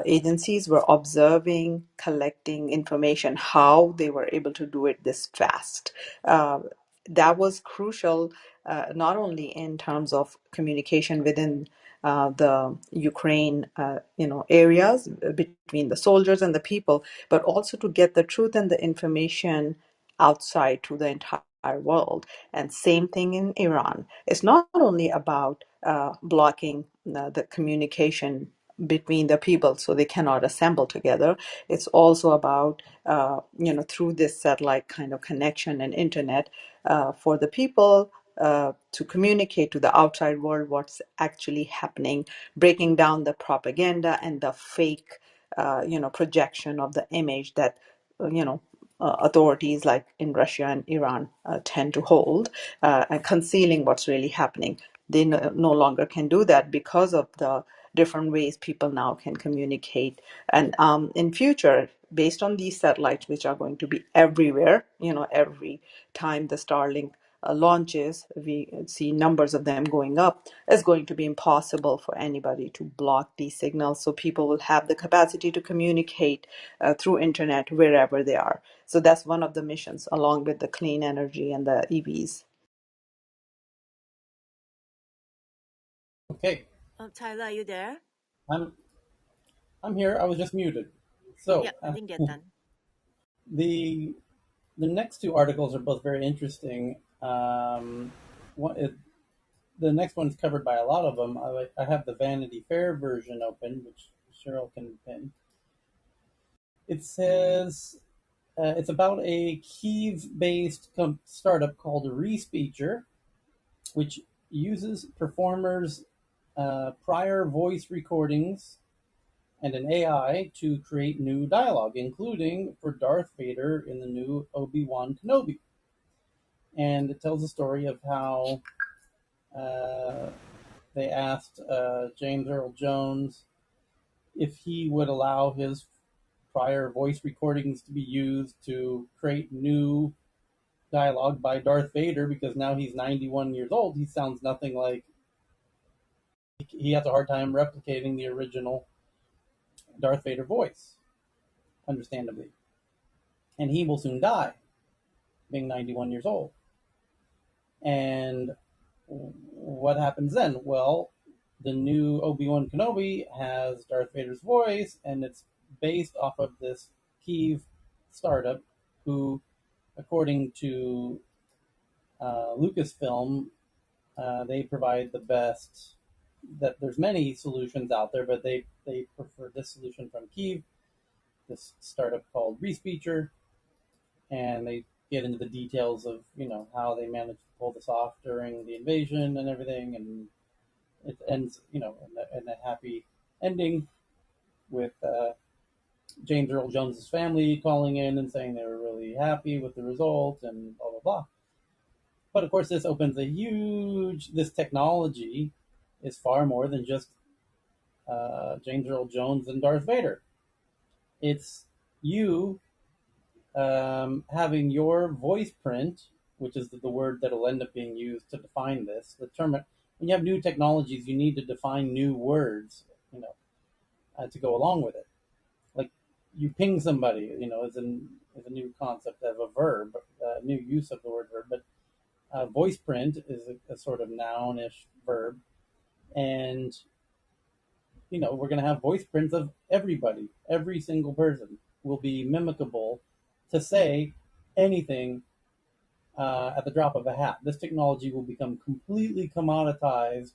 agencies were observing, collecting information, how they were able to do it this fast. Uh, that was crucial, not only in terms of communication within the Ukraine, areas between the soldiers and the people, but also to get the truth and the information outside to the entire world. And same thing in Iran. It's not only about blocking the communication between the people so they cannot assemble together. It's also about through this satellite kind of connection and internet for the people to communicate to the outside world what's actually happening, breaking down the propaganda and the fake projection of the image that authorities like in Russia and Iran tend to hold, and concealing what's really happening. They no longer can do that because of the different ways people now can communicate. And in future, based on these satellites, which are going to be everywhere, every time the Starlink launches, we see numbers of them going up. It's going to be impossible for anybody to block these signals. So people will have the capacity to communicate through internet wherever they are. So that's one of the missions, along with the clean energy and the EVs. Okay, Tyler, are you there? I'm I'm here. I was just muted. Yeah, So I think they're done. the the next two articles are both very interesting. One, the next one's covered by a lot of them. I have the Vanity Fair version open, which Cheryl can pin. It says it's about a Kiev-based startup called Respeecher, which uses performers' prior voice recordings and an AI to create new dialogue, including for Darth Vader in the new Obi-Wan Kenobi. And it tells the story of how uh, they asked James Earl Jones if he would allow his prior voice recordings to be used to create new dialogue by Darth Vader, because now he's 91 years old. He sounds nothing like, he has a hard time replicating the original Darth Vader voice, understandably. And he will soon die, being 91 years old. And what happens then? Well, the new Obi-Wan Kenobi has Darth Vader's voice, and it's based off of this Kiev startup who, according to Lucasfilm, they provide the best. That there's many solutions out there, but they prefer this solution from Kiev, this startup called Respeecher, and they get into the details of how they managed to pull this off during the invasion and everything, and it ends in a happy ending with James Earl Jones's family calling in and saying they were really happy with the result and blah blah blah. But of course, this technology is far more than just James Earl Jones and Darth Vader. It's you having your voice print which is the word that will end up being used to define this. The term, when you have new technologies, you need to define new words, to go along with it. Like you ping somebody, is a new concept of a verb, new use of the word verb. But voice print is a sort of nounish verb, and we're going to have voice prints of everybody. Every single person will be mimicable to say anything at the drop of a hat. This technology will become completely commoditized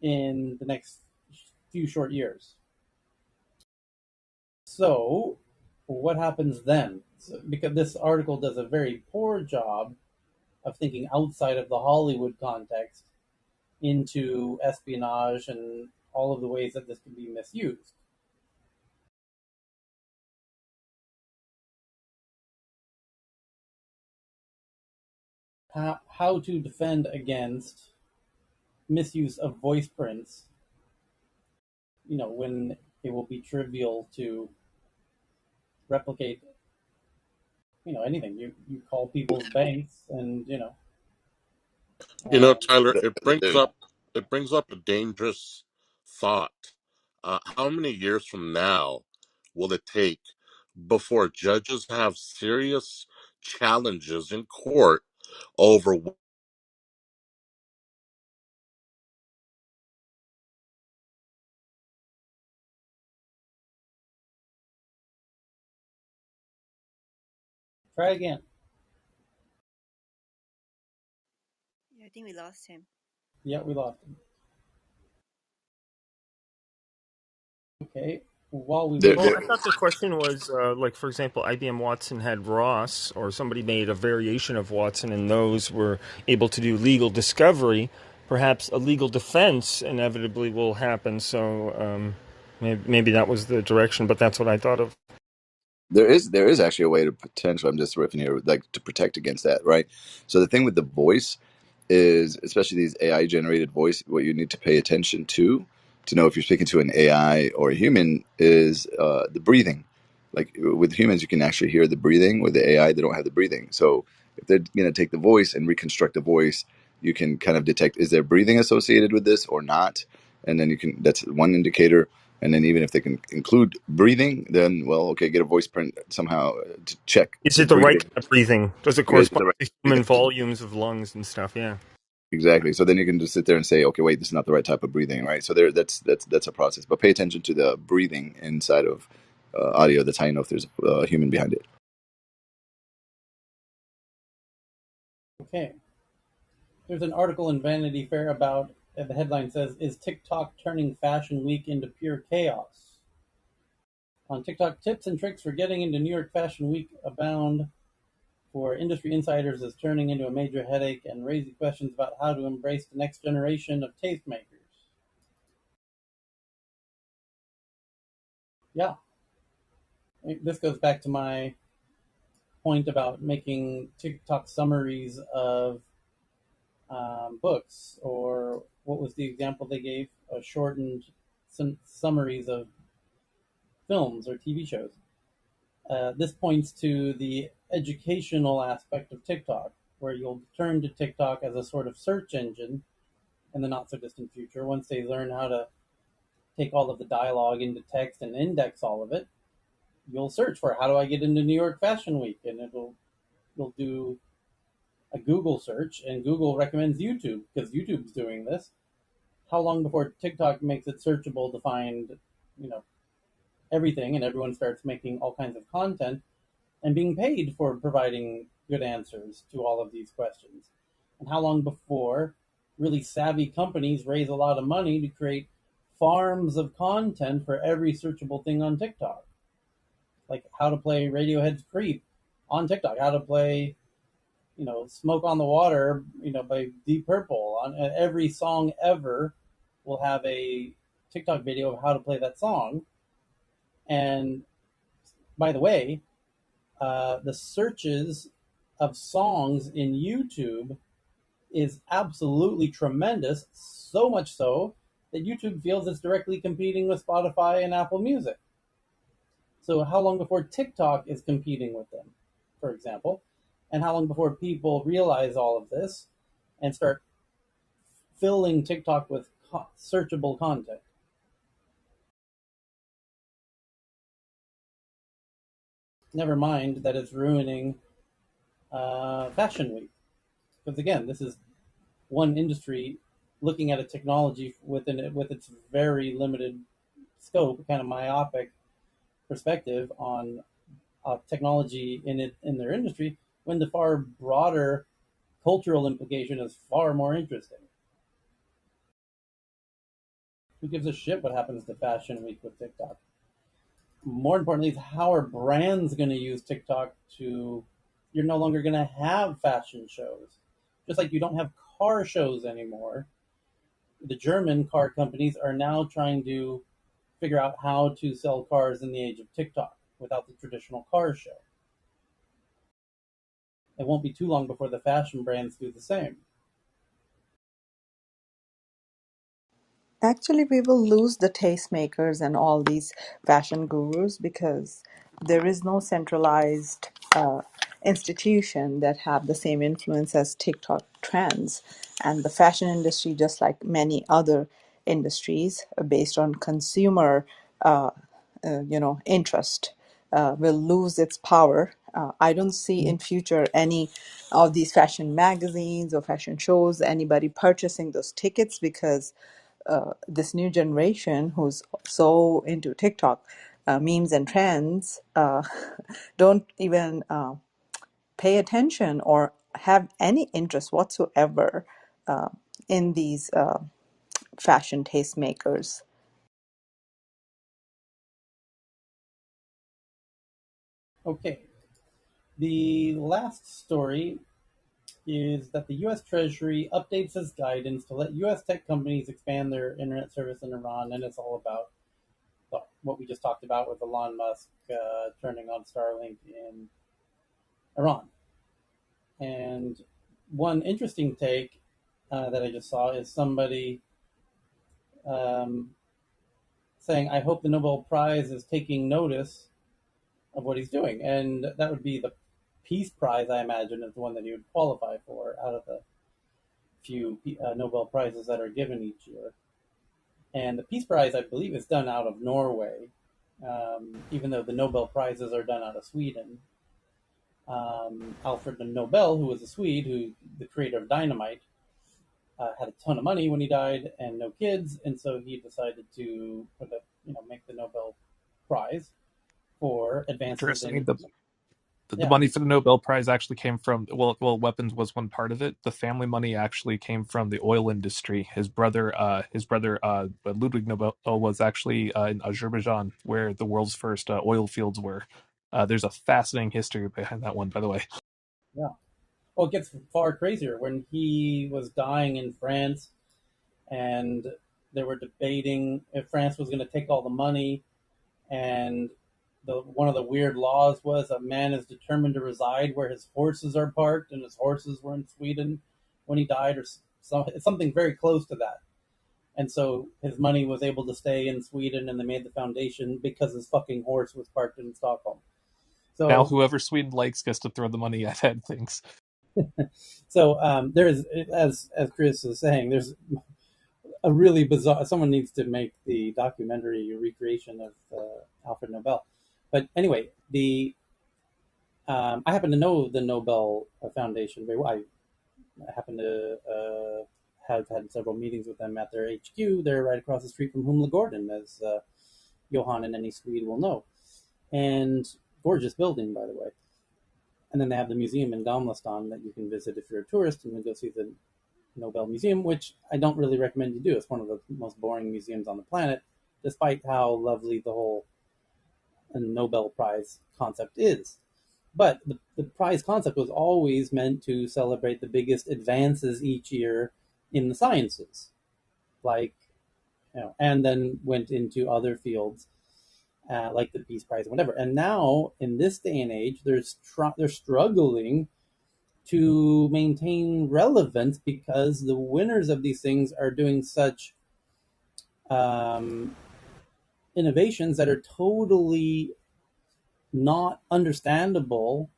in the next few short years. So, what happens then? Because this article does a very poor job of thinking outside of the Hollywood context into espionage and all of the ways that this can be misused. How to defend against misuse of voice prints, when it will be trivial to replicate, anything. You call people's banks and, You know, uh, Tyler, The- it brings up a dangerous thought. How many years from now will it take before judges have serious challenges in court over try again. Yeah, I think we lost him. Yeah, we lost him. Okay. While we there, wait Well, there, I thought the question was like, for example, IBM Watson had Ross, or somebody made a variation of Watson, and those were able to do legal discovery. Perhaps a legal defense inevitably will happen. So maybe that was the direction, but that's what I thought of. there is actually a way to potentially. I'm just riffing here, like to protect against that, right? So the thing with the voice is, especially these AI generated voice, what you need to pay attention to know if you're speaking to an AI or a human is the breathing. Like with humans, you can actually hear the breathing. With the AI, they don't have the breathing. So if they're going to take the voice and reconstruct the voice, you can kind of detect, is there breathing associated with this or not? And then that's one indicator. And then even if they can include breathing, then, well, okay, get a voice print somehow to check Is the it the right breathing. kind of breathing? Does it Is it correspond the right to breathing? human volumes of lungs and stuff? Yeah. Exactly. So then you can just sit there and say, okay, wait, this is not the right type of breathing, right? So that's a process. But pay attention to the breathing inside of audio. That's how you know if there's a human behind it. Okay. There's an article in Vanity Fair about, the headline says, "Is TikTok turning Fashion Week into pure chaos?" On TikTok, tips and tricks for getting into New York Fashion Week abound. For industry insiders, is turning into a major headache and raising questions about how to embrace the next generation of tastemakers. Yeah, this goes back to my point about making TikTok summaries of books, or what was the example they gave? Shortened summaries of films or TV shows. This points to the educational aspect of TikTok, where you'll turn to TikTok as a sort of search engine in the not so distant future once they learn how to take all of the dialogue into text and index all of it. You'll search for, how do I get into New York Fashion Week, and you'll do a Google search, and Google recommends YouTube because YouTube's doing this. How long before TikTok makes it searchable to find, you know, everything, and everyone starts making all kinds of content and being paid for providing good answers to all of these questions? And how long before really savvy companies raise a lot of money to create farms of content for every searchable thing on TikTok? Like how to play Radiohead's Creep on TikTok, how to play, Smoke on the Water, by Deep Purple. On every song ever will have a TikTok video of how to play that song. And by the way, the searches of songs in YouTube is absolutely tremendous, so much so that YouTube feels it's directly competing with Spotify and Apple Music. So how long before TikTok is competing with them, for example? And how long before people realize all of this and start filling TikTok with searchable content? Never mind that it's ruining Fashion Week. Because again, this is one industry looking at a technology within it with its very limited scope, kind of myopic perspective on technology in their industry, when the far broader cultural implication is far more interesting. Who gives a shit what happens to Fashion Week with TikTok? More importantly, is how are brands going to use TikTok to? You're no longer going to have fashion shows, just like you don't have car shows anymore. The German car companies are now trying to figure out how to sell cars in the age of TikTok without the traditional car show. It won't be too long before the fashion brands do the same. Actually, we will lose the tastemakers and all these fashion gurus because there is no centralized institution that have the same influence as TikTok trends. And the fashion industry, just like many other industries, based on consumer, interest, will lose its power. I don't see in future any of these fashion magazines or fashion shows anybody purchasing those tickets because this new generation who's so into TikTok memes and trends don't even pay attention or have any interest whatsoever in these fashion tastemakers. Okay, the last story is that the U.S. Treasury updates its guidance to let U.S. tech companies expand their internet service in Iran, and it's all about what we just talked about with Elon Musk turning on Starlink in Iran. And one interesting take that I just saw is somebody um, saying, "I hope the Nobel Prize is taking notice of what he's doing," and that would be the Peace Prize, I imagine, is the one that he would qualify for out of the few Nobel Prizes that are given each year. And the Peace Prize, I believe, is done out of Norway, even though the Nobel Prizes are done out of Sweden. Alfred Nobel, who was a Swede, who the creator of dynamite, had a ton of money when he died and no kids, and so he decided to make the Nobel Prize for advances Interesting. in The yeah money for the Nobel Prize actually came from weapons was one part of it. The family money actually came from the oil industry. His brother, Ludwig Nobel was actually in Azerbaijan, where the world's first oil fields were. There's a fascinating history behind that one, by the way. yeah. Well, it gets far crazier when he was dying in France, and they were debating if France was going to take all the money, and one of the weird laws was a man is determined to reside where his horses are parked, and his horses were in Sweden when he died, or something very close to that. And so his money was able to stay in Sweden, and they made the foundation because his fucking horse was parked in Stockholm. Now, So, whoever Sweden likes gets to throw the money at things. there is, as Chris is saying, there's a really bizarre. Someone needs to make the documentary recreation of Alfred Nobel. But anyway, the I happen to know the Nobel Foundation very well. I happen to have had several meetings with them at their HQ. They're right across the street from Humla Gordon, as Johan and any Swede will know. And gorgeous building, by the way. And then they have the museum in Gamlastan that you can visit if you're a tourist and then go see the Nobel Museum, which I don't really recommend you do. It's one of the most boring museums on the planet, despite how lovely the whole Nobel Prize concept is. But the prize concept was always meant to celebrate the biggest advances each year in the sciences, like and then went into other fields like the Peace Prize, and whatever. And now, in this day and age, they're struggling to maintain relevance because the winners of these things are doing such um, innovations that are totally not understandable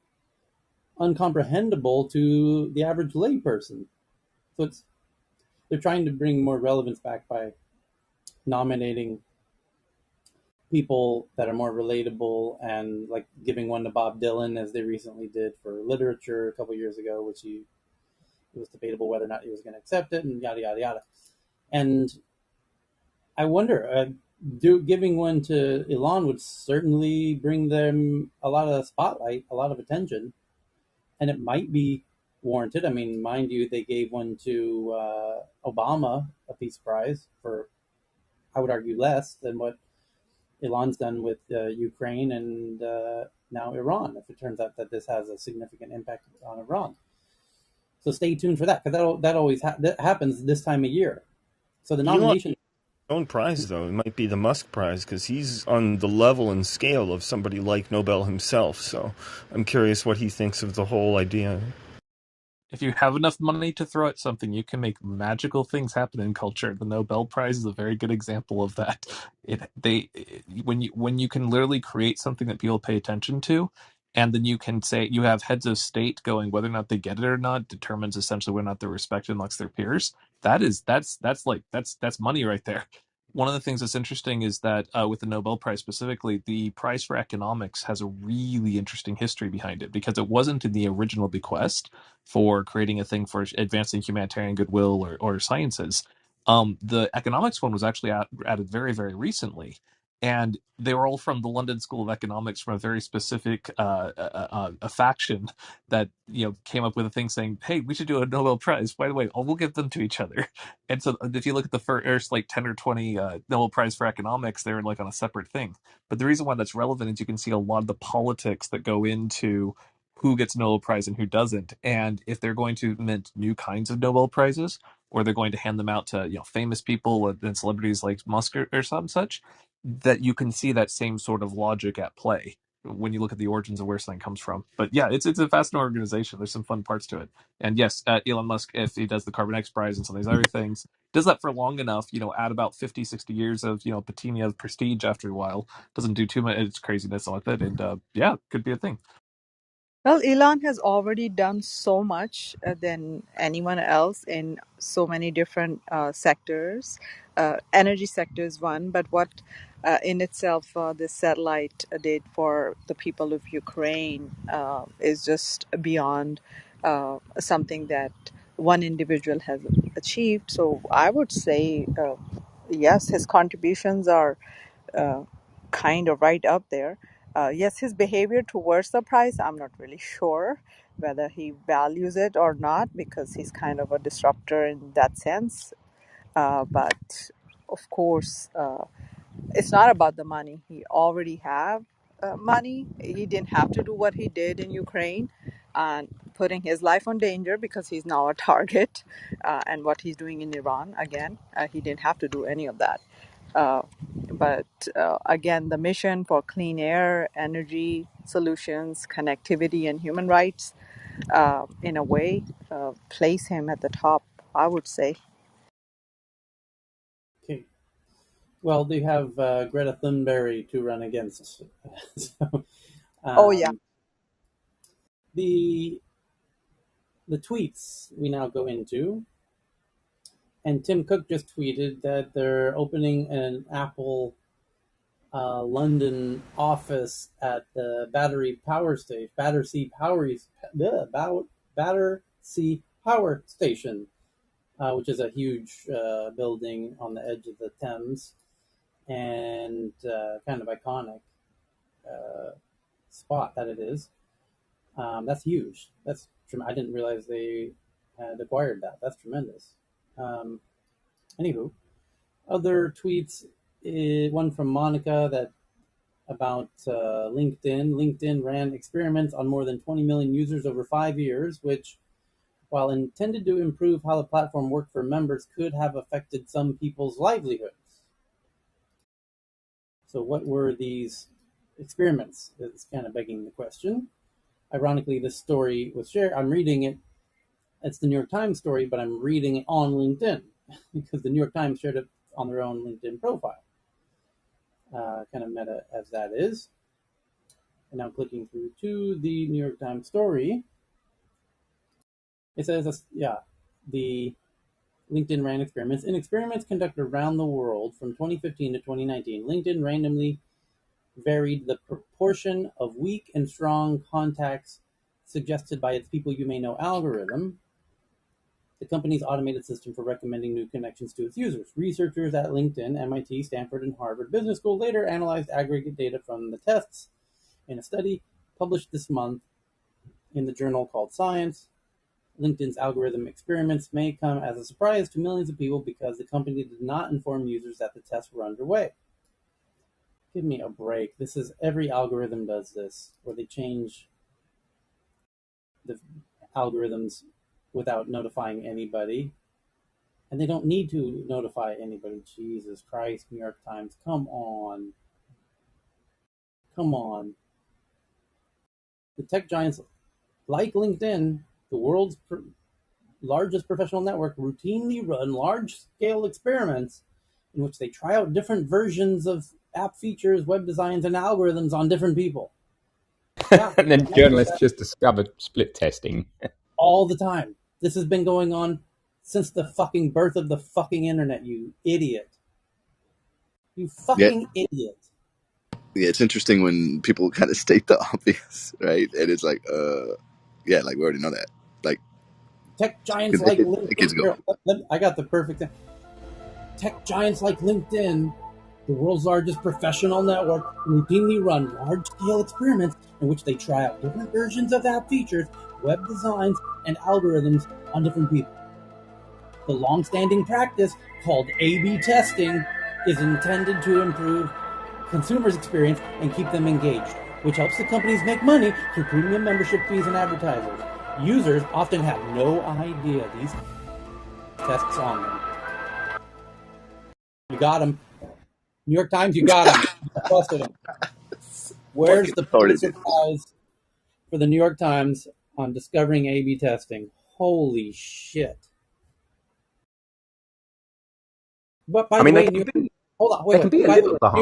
uncomprehendable to the average layperson. So they're trying to bring more relevance back by nominating people that are more relatable, and like giving one to Bob Dylan, as they recently did for literature a couple years ago, which it was debatable whether or not he was going to accept it, and yada yada yada. And I wonder, giving one to Elon would certainly bring them a lot of spotlight, a lot of attention, and it might be warranted. I mean, mind you, they gave one to Obama, a Peace Prize, for, I would argue, less than what Elon's done with Ukraine and now Iran, if it turns out that this has a significant impact on Iran. So stay tuned for that, because that always that happens this time of year. So the Elon nomination, own prize though. It might be the Musk prize because he's on the level and scale of somebody like Nobel himself. So I'm curious what he thinks of the whole idea. If you have enough money to throw at something, you can make magical things happen in culture. The Nobel Prize is a very good example of that. When you can literally create something that people pay attention to, and then you can say you have heads of state going, whether or not they get it or not determines essentially whether or not they're respected amongst their peers. That's money right there. One of the things that's interesting is that with the Nobel Prize specifically, the prize for economics has a really interesting history behind it, because it wasn't in the original bequest for creating a thing for advancing humanitarian goodwill or sciences. The economics one was actually added very, very recently. And they were all from the London School of Economics, from a very specific a faction that came up with a thing saying, "Hey, we should do a Nobel Prize." By the way, we'll give them to each other. And so, if you look at the first like 10 or 20 Nobel Prize for economics, they're like on a separate thing. But the reason why that's relevant is you can see a lot of the politics that go into who gets Nobel Prize and who doesn't, and if they're going to mint new kinds of Nobel Prizes, or they're going to hand them out to famous people and celebrities like Musk or some such, that you can see that same sort of logic at play when you look at the origins of where something comes from. But yeah, it's a fascinating organization. There's some fun parts to it. And yes, Elon Musk, if he does the Carbon X Prize and some of these other things, does that for long enough, add about 50, 60 years of, patina of prestige after a while, doesn't do too much, it's craziness like that. And yeah, could be a thing. Well, Elon has already done so much than anyone else in so many different sectors. Energy sector is one, but what in itself this satellite did for the people of Ukraine is just beyond something that one individual has achieved. So I would say, yes, his contributions are uh, kind of right up there. Yes, his behavior towards the price, I'm not really sure whether he values it or not, because he's kind of a disruptor in that sense. But of course, it's not about the money. He already have money. He didn't have to do what he did in Ukraine and putting his life on danger because he's now a target. And what he's doing in Iran, again, he didn't have to do any of that. But again, the mission for clean air, energy solutions, connectivity, and human rights, in a way, place him at the top, I would say. okay. Well, they have Greta Thunberg to run against. So, Oh, yeah. um, the the tweets we now go into, and Tim Cook just tweeted that they're opening an Apple London office at the Battersea Power Station, which is a huge building on the edge of the Thames, and kind of iconic uh, spot that it is. That's huge. I didn't realize they had acquired that. That's tremendous. Um, Anywho, other tweets. One from Monica that about LinkedIn. LinkedIn ran experiments on more than 20 million users over 5 years, which, while intended to improve how the platform worked for members, could have affected some people's livelihoods. So, what were these experiments? It's kind of begging the question. Ironically, this story was shared. I'm reading it. It's the New York Times story, but I'm reading it on LinkedIn because the New York Times shared it on their own LinkedIn profile. Kind of meta as that is. And now clicking through to the New York Times story. It says, yeah, the LinkedIn ran experiments. In experiments conducted around the world from 2015 to 2019, LinkedIn randomly varied the proportion of weak and strong contacts suggested by its people you may know algorithm, the company's automated system for recommending new connections to its users. Researchers at LinkedIn, MIT, Stanford, and Harvard Business School later analyzed aggregate data from the tests in a study published this month in the journal called Science. LinkedIn's algorithm experiments may come as a surprise to millions of people because the company did not inform users that the tests were underway. Give me a break. This is every algorithm does this, where they change the algorithms without notifying anybody. And they don't need to notify anybody. Jesus Christ, New York Times, come on. Come on. The tech giants like LinkedIn, the world's largest professional network, routinely run large-scale experiments in which they try out different versions of app features, web designs, and algorithms on different people. Yeah, And then I do journalists that just discovered split testing. all the time. This has been going on since the fucking birth of the fucking internet, you idiot. You Yeah, fucking idiot. yeah. It's interesting when people kind of state the obvious, right? And it's like, yeah, like we already know that. Like, Tech giants they like could, LinkedIn. the kids go. Here, I got the perfect thing. Tech giants like LinkedIn, the world's largest professional network, routinely run large-scale experiments in which they try out different versions of app features, web designs, and algorithms on different people. The long-standing practice, called A/B testing, is intended to improve consumers' experience and keep them engaged, which helps the companies make money through premium membership fees and advertisers. Users often have no idea these tests on them. You got them. New York Times, you got them. You busted them. Where's Fucking the retarded, Pulitzer dude. Prize for the New York Times on discovering A/B testing? Holy shit! But I by the mean, way, hold on, they wait, can wait. be a By the way, little behind.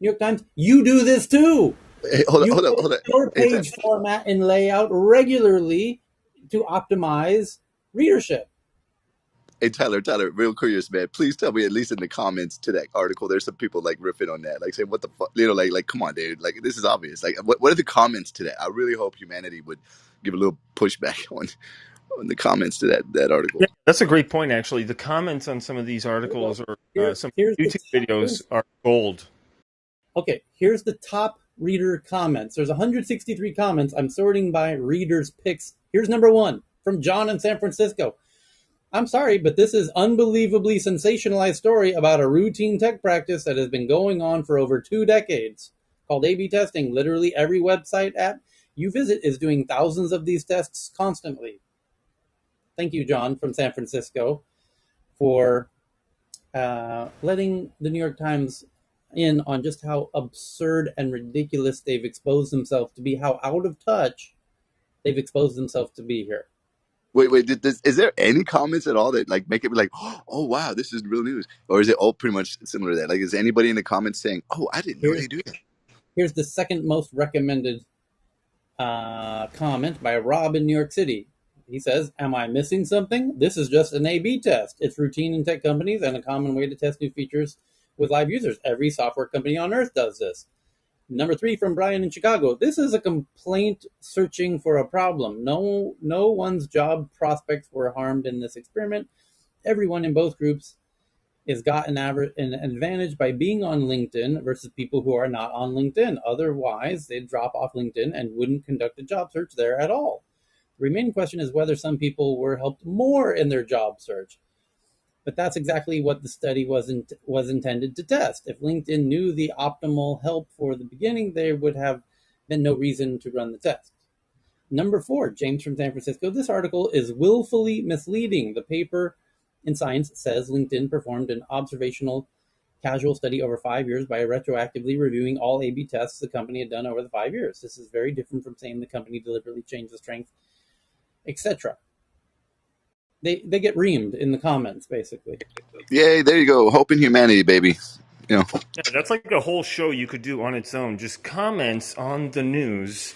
New York Times, you do this too. Hey, hold on, You hold on, edit hold on. your Hey, Ty- page format and layout regularly to optimize readership. Hey Tyler, real curious, man. Please tell me, at least in the comments to that article, there's some people like riffing on that, like saying, "What the fuck?" You know, like, come on, dude. Like, this is obvious. Like, what are the comments to that? I really hope humanity would give a little pushback on the comments to that article. Yeah, that's a great point. Actually, the comments on some of these Here we go. articles or Here, some here's the YouTube videos here's are gold. okay. Here's the top reader comments. There's 163 comments. I'm sorting by readers' picks. Here's number one from John in San Francisco. I'm sorry, but this is unbelievably sensationalized story about a routine tech practice that has been going on for over 2 decades, called A/B testing. Literally every website app you visit is doing thousands of these tests constantly. Thank you, John from San Francisco, for letting the New York Times in on just how absurd and ridiculous they've exposed themselves to be, how out of touch they've exposed themselves to be here. Wait. Is there any comments at all that like make it be like, "Oh wow, this is real news," or is it all pretty much similar to that? Like, is anybody in the comments saying, "Oh, I didn't know Here's they do that"? here's the second most recommended comment by Rob in New York City. He says, "Am I missing something? This is just an A/B test. It's routine in tech companies and a common way to test new features with live users. Every software company on earth does this." Number three from Brian in Chicago. "This is a complaint searching for a problem. No one's job prospects were harmed in this experiment. Everyone in both groups has got an advantage by being on LinkedIn versus people who are not on LinkedIn. Otherwise, they'd drop off LinkedIn and wouldn't conduct a job search there at all. The remaining question is whether some people were helped more in their job search. But that's exactly what the study was intended to test. If LinkedIn knew the optimal help for the beginning, there would have been no reason to run the test." Number four, James from San Francisco. "This article is willfully misleading. The paper in Science says LinkedIn performed an observational casual study over 5 years by retroactively reviewing all A/B tests the company had done over the 5 years. This is very different from saying the company deliberately changed the strength, etc." They get reamed in the comments, basically. Yay! There you go. Hope in humanity, baby. You know. Yeah, that's like a whole show you could do on its own. Just comments on the news.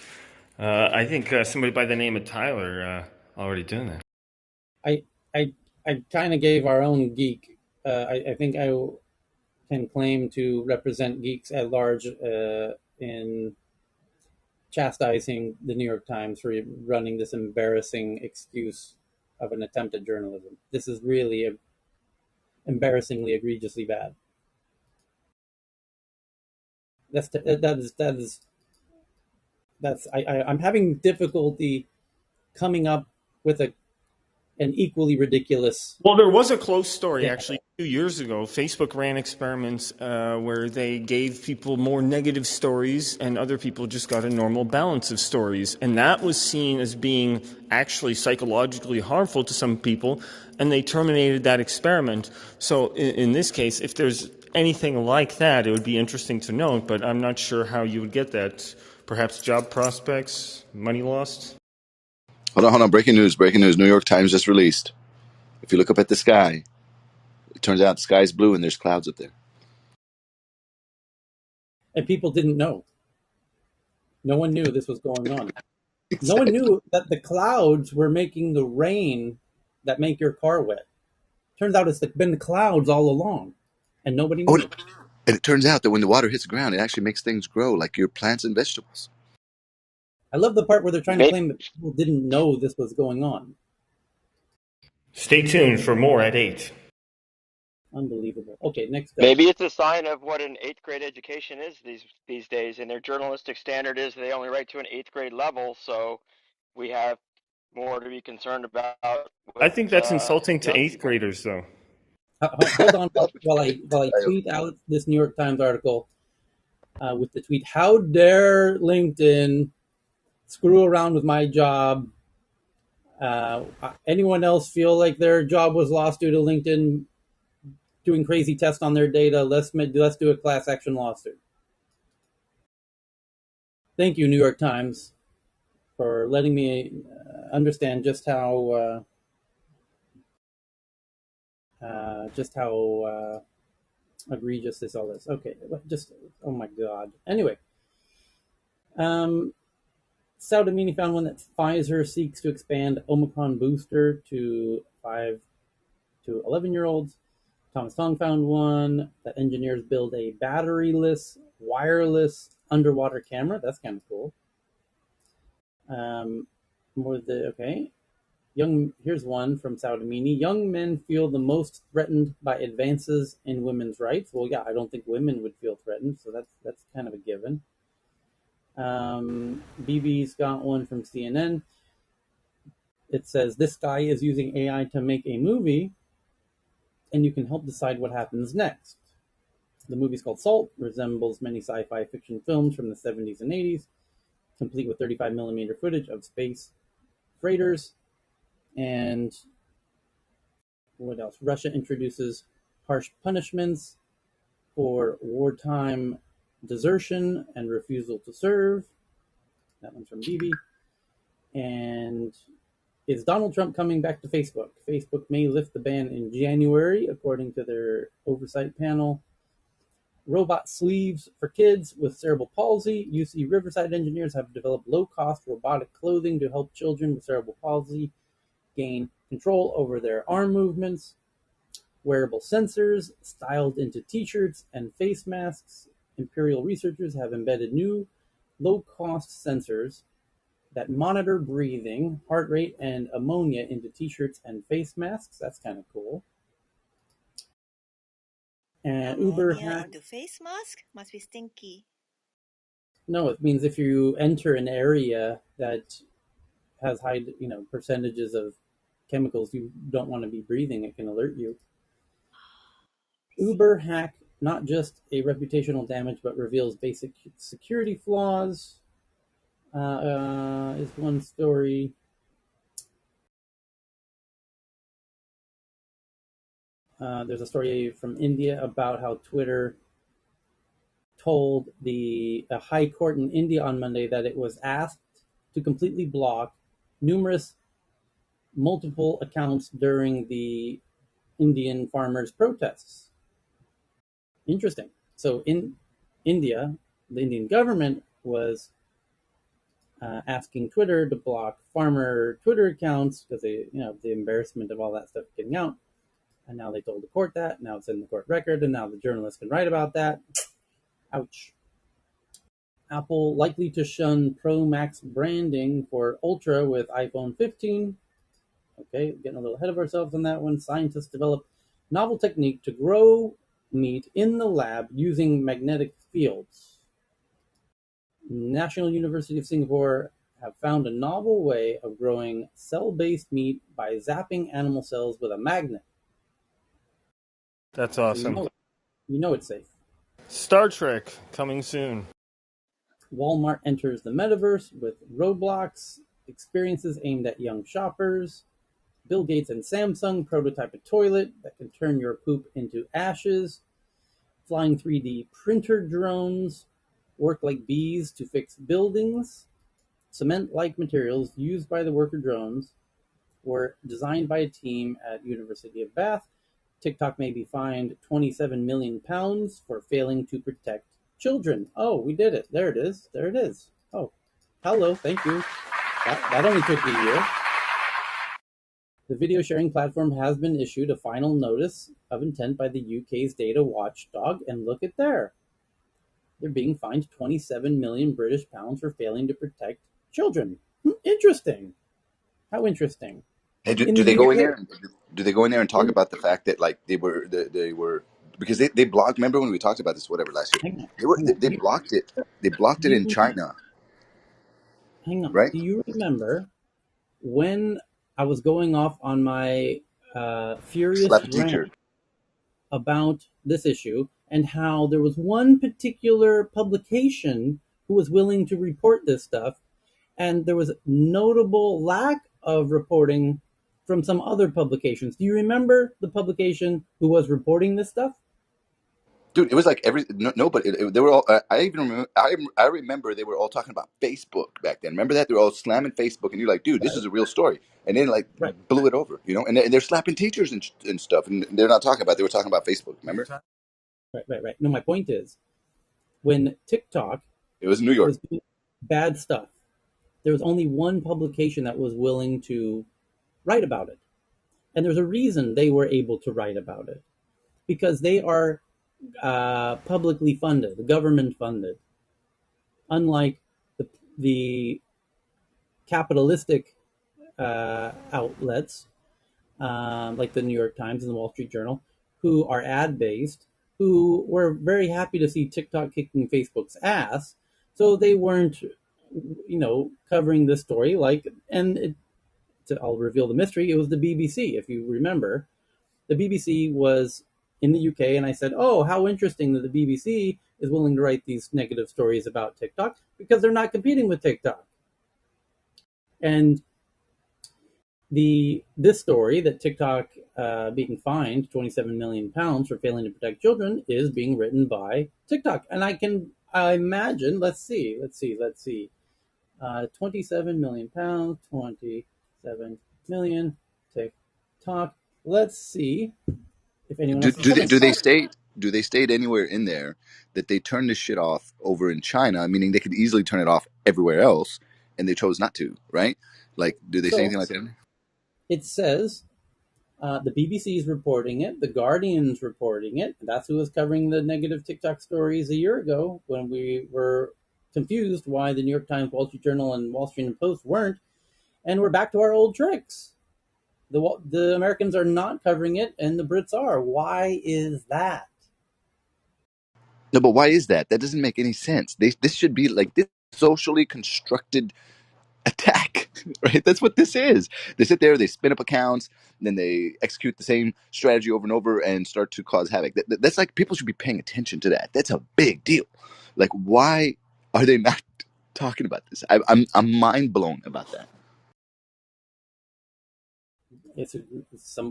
I think somebody by the name of Tyler already doing that. I I kind of gave our own geek. I think I can claim to represent geeks at large in chastising the New York Times for running this embarrassing excuse of an attempt at journalism. This is really embarrassingly, egregiously bad. I'm having difficulty coming up with an equally ridiculous Well, there was a close story actually example. 2 years ago. Facebook ran experiments where they gave people more negative stories, and other people just got a normal balance of stories, and that was seen as being actually psychologically harmful to some people, and they terminated that experiment. So, in this case, if there's anything like that, it would be interesting to note, but I'm not sure how you would get that. Perhaps job prospects, money lost. Hold on. Breaking news. Breaking news. New York Times just released. If you look up at the sky, it turns out the sky is blue and there's clouds up there. And people didn't know. No one knew this was going on. No one Exactly. knew that the clouds were making the rain that make your car wet. Turns out it's been the clouds all along, and nobody Oh, knew. and it turns out that when the water hits the ground, it actually makes things grow, like your plants and vegetables. I love the part where they're trying to Maybe, claim that people didn't know this was going on. Stay tuned for more at 8. Unbelievable. Okay, next up. maybe it's a sign of what an eighth grade education is these days, and their journalistic standard is they only write to an eighth grade level. So we have more to be concerned about I with think that's insulting to young eighth people. graders, though. Hold on while I tweet out this New York Times article with the tweet. How dare LinkedIn screw around with my job? Anyone else feel like their job was lost due to LinkedIn doing crazy tests on their data? Let's do a class action lawsuit. Thank you, New York Times, for letting me understand just how egregious this all is. Okay, just oh my god. Anyway, um, Saudamini found one that Pfizer seeks to expand Omicron booster to 5 to 11-year-olds. Thomas Tong found one that engineers build a batteryless, wireless underwater camera. That's kind of cool. More the okay. Here's one from Saudamini. Young men feel the most threatened by advances in women's rights. Well, yeah, I don't think women would feel threatened, so that's kind of a given. BB's got one from CNN. It says this guy is using AI to make a movie, and you can help decide what happens next. The movie's called Salt, resembles many sci-fi fiction films from the 70s and 80s, complete with 35 millimeter footage of space freighters. And what else? Russia introduces harsh punishments for wartime desertion and refusal to serve. That one's from BB. And is Donald Trump coming back to Facebook? Facebook may lift the ban in January, according to their oversight panel. Robot sleeves for kids with cerebral palsy. UC Riverside engineers have developed low-cost robotic clothing to help children with cerebral palsy gain control over their arm movements. Wearable sensors styled into t-shirts and face masks. Imperial researchers have embedded new low-cost sensors that monitor breathing, heart rate, and ammonia into t-shirts and face masks. That's kind of cool. And Uber Ammonia hack. into face mask must be stinky. No, it means if you enter an area that has high, percentages of chemicals you don't want to be breathing, it can alert you. Uber hack, not just a reputational damage, but reveals basic security flaws. Is one story. There's a story from India about how Twitter told a high court in India on Monday that it was asked to completely block numerous multiple accounts during the Indian farmers' protests. Interesting. So in India, the Indian government was asking Twitter to block farmer Twitter accounts because the embarrassment of all that stuff getting out. And now they told the court that. Now it's in the court record, and now the journalists can write about that. Ouch. Apple likely to shun Pro Max branding for Ultra with iPhone 15. Okay, getting a little ahead of ourselves on that one. Scientists develop novel technique to grow meat in the lab using magnetic fields. National University of Singapore have found a novel way of growing cell-based meat by zapping animal cells with a magnet. That's So awesome. you know it's safe. Star Trek coming soon. Walmart enters the metaverse with Roblox experiences aimed at young shoppers. Bill Gates and Samsung prototype a toilet that can turn your poop into ashes. Flying 3D printer drones work like bees to fix buildings. Cement-like materials used by the worker drones were designed by a team at University of Bath. TikTok may be fined £27 million for failing to protect children. Oh, we did it. There it is. There it is. Oh, hello. Thank you. That only took a year. The video sharing platform has been issued a final notice of intent by the UK's data watchdog, and look at there. They're being fined 27 million British pounds for failing to protect children. Interesting. How interesting. Hey, In do the they go in UK, there? Do they go in there and talk in, about the fact that like they were because they blocked? Remember when we talked about this whatever last year? hang on, They were hang on. they blocked it. They blocked Do it you in China, hang on? right? Do you remember when I was going off on my furious Slap a rant teacher. about this issue and how there was one particular publication who was willing to report this stuff, and there was notable lack of reporting from some other publications? Do you remember the publication who was reporting this stuff? Dude, it was like no, but they were all. I even remember. I remember they were all talking about Facebook back then. Remember that they were all slamming Facebook, and you're like, dude, this Right, is a real story. And then like right, blew it over, and they're slapping teachers and stuff, and they're not talking about. They were talking about Facebook. Remember? right. No, my point is, when TikTok It was in New York. was doing bad stuff, there was only one publication that was willing to write about it. And there's a reason they were able to write about it, because they are publicly funded, government funded, unlike the capitalistic outlets like the New York Times and the Wall Street Journal, who are ad based, who were very happy to see TikTok kicking Facebook's ass. So they weren't, covering this story I'll reveal the mystery. It was the BBC, if you remember. The BBC was in the UK, and I said, "Oh, how interesting that the BBC is willing to write these negative stories about TikTok because they're not competing with TikTok." And this story that TikTok being fined £27 million for failing to protect children is being written by TikTok, and I imagine. Let's see. £27 million, 27 million TikTok. Let's see if anyone Do else is do they coming. do they state anywhere in there that they turned this shit off over in China, meaning they could easily turn it off everywhere else, and they chose not to, right? Like, do they say So anything like that? it says the BBC is reporting it, the Guardian's reporting it. That's who was covering the negative TikTok stories a year ago when we were confused why the New York Times, Wall Street Journal, and Wall Street Post weren't. And we're back to our old tricks. The Americans are not covering it, and the Brits are. Why is that? No, but why is that? That doesn't make any sense. This should be like this socially constructed attack, right? That's what this is. They sit there, they spin up accounts, then they execute the same strategy over and over and start to cause havoc. That's like people should be paying attention to that. That's a big deal. Like, why are they not talking about this? I'm mind blown about that. It's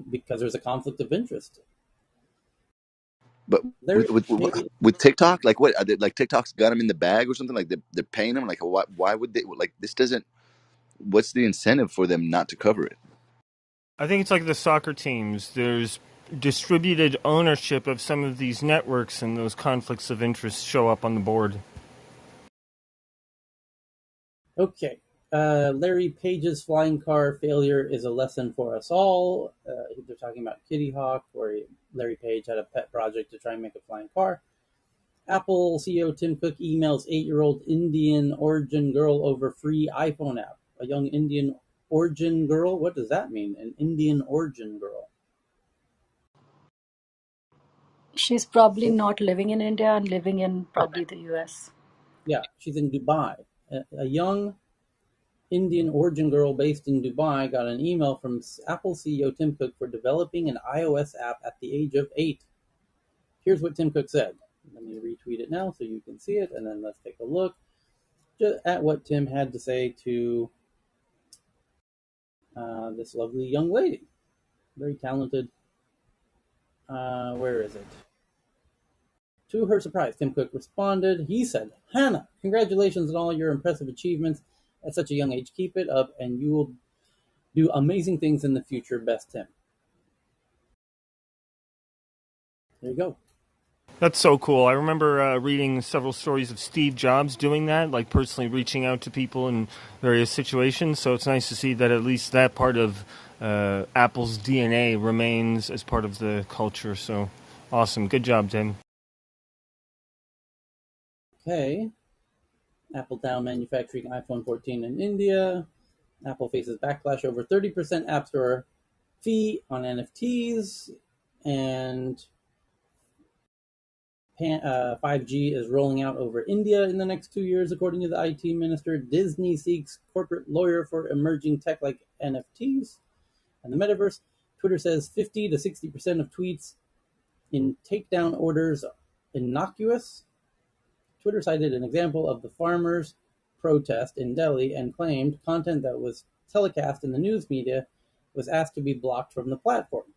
because there's a conflict of interest. But There's with TikTok, like what? Are they, like TikTok's got them in the bag or something? Like they're paying them? Like why would they? Like this doesn't. What's the incentive for them not to cover it? I think it's like the soccer teams. There's distributed ownership of some of these networks, and those conflicts of interest show up on the board. Okay. Larry Page's flying car failure is a lesson for us all. They're talking about Kitty Hawk, where Larry Page had a pet project to try and make a flying car. Apple CEO Tim Cook emails 8-year-old Indian origin girl over free iPhone app. A young Indian origin girl? What does that mean? An Indian origin girl? She's probably not living in India and living in probably the US. Yeah, she's in Dubai. A young Indian origin girl based in Dubai got an email from Apple CEO Tim Cook for developing an iOS app at the age of 8. Here's what Tim Cook said. Let me retweet it now so you can see it, and then let's take a look just at what Tim had to say to this lovely young lady. Very talented. Where is it? To her surprise, Tim Cook responded. He said, "Hannah, congratulations on all your impressive achievements at such a young age. Keep it up, and you will do amazing things in the future. Best, Tim." There you go. That's so cool. I remember reading several stories of Steve Jobs doing that, like personally reaching out to people in various situations. So it's nice to see that at least that part of Apple's DNA remains as part of the culture. So awesome. Good job, Tim. Okay. Apple down manufacturing iPhone 14 in India. Apple faces backlash over 30% App Store fee on NFTs. And 5G is rolling out over India in the next 2 years, according to the IT minister. Disney seeks corporate lawyer for emerging tech like NFTs and the metaverse. Twitter says 50 to 60% of tweets in takedown orders innocuous. Twitter cited an example of the farmers' protest in Delhi and claimed content that was telecast in the news media was asked to be blocked from the platform.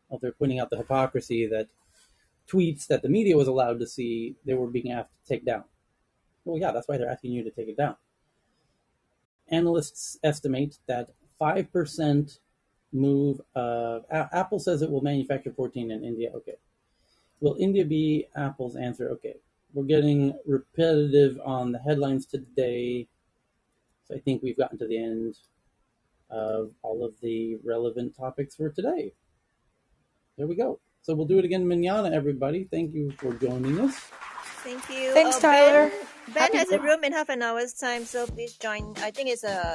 Well, they're pointing out the hypocrisy that tweets that the media was allowed to see, they were being asked to take down. Well, yeah, that's why they're asking you to take it down. Analysts estimate that 5% move. Apple says it will manufacture 14 in India. Okay. Will India be Apple's answer? Okay. We're getting repetitive on the headlines today. So I think we've gotten to the end of all of the relevant topics for today. There we go. So we'll do it again manana, everybody. Thank you for joining us. Thank you. Thanks, Ben Tyler. Ben Happy has a room in half an hour's time, so please join. I think it's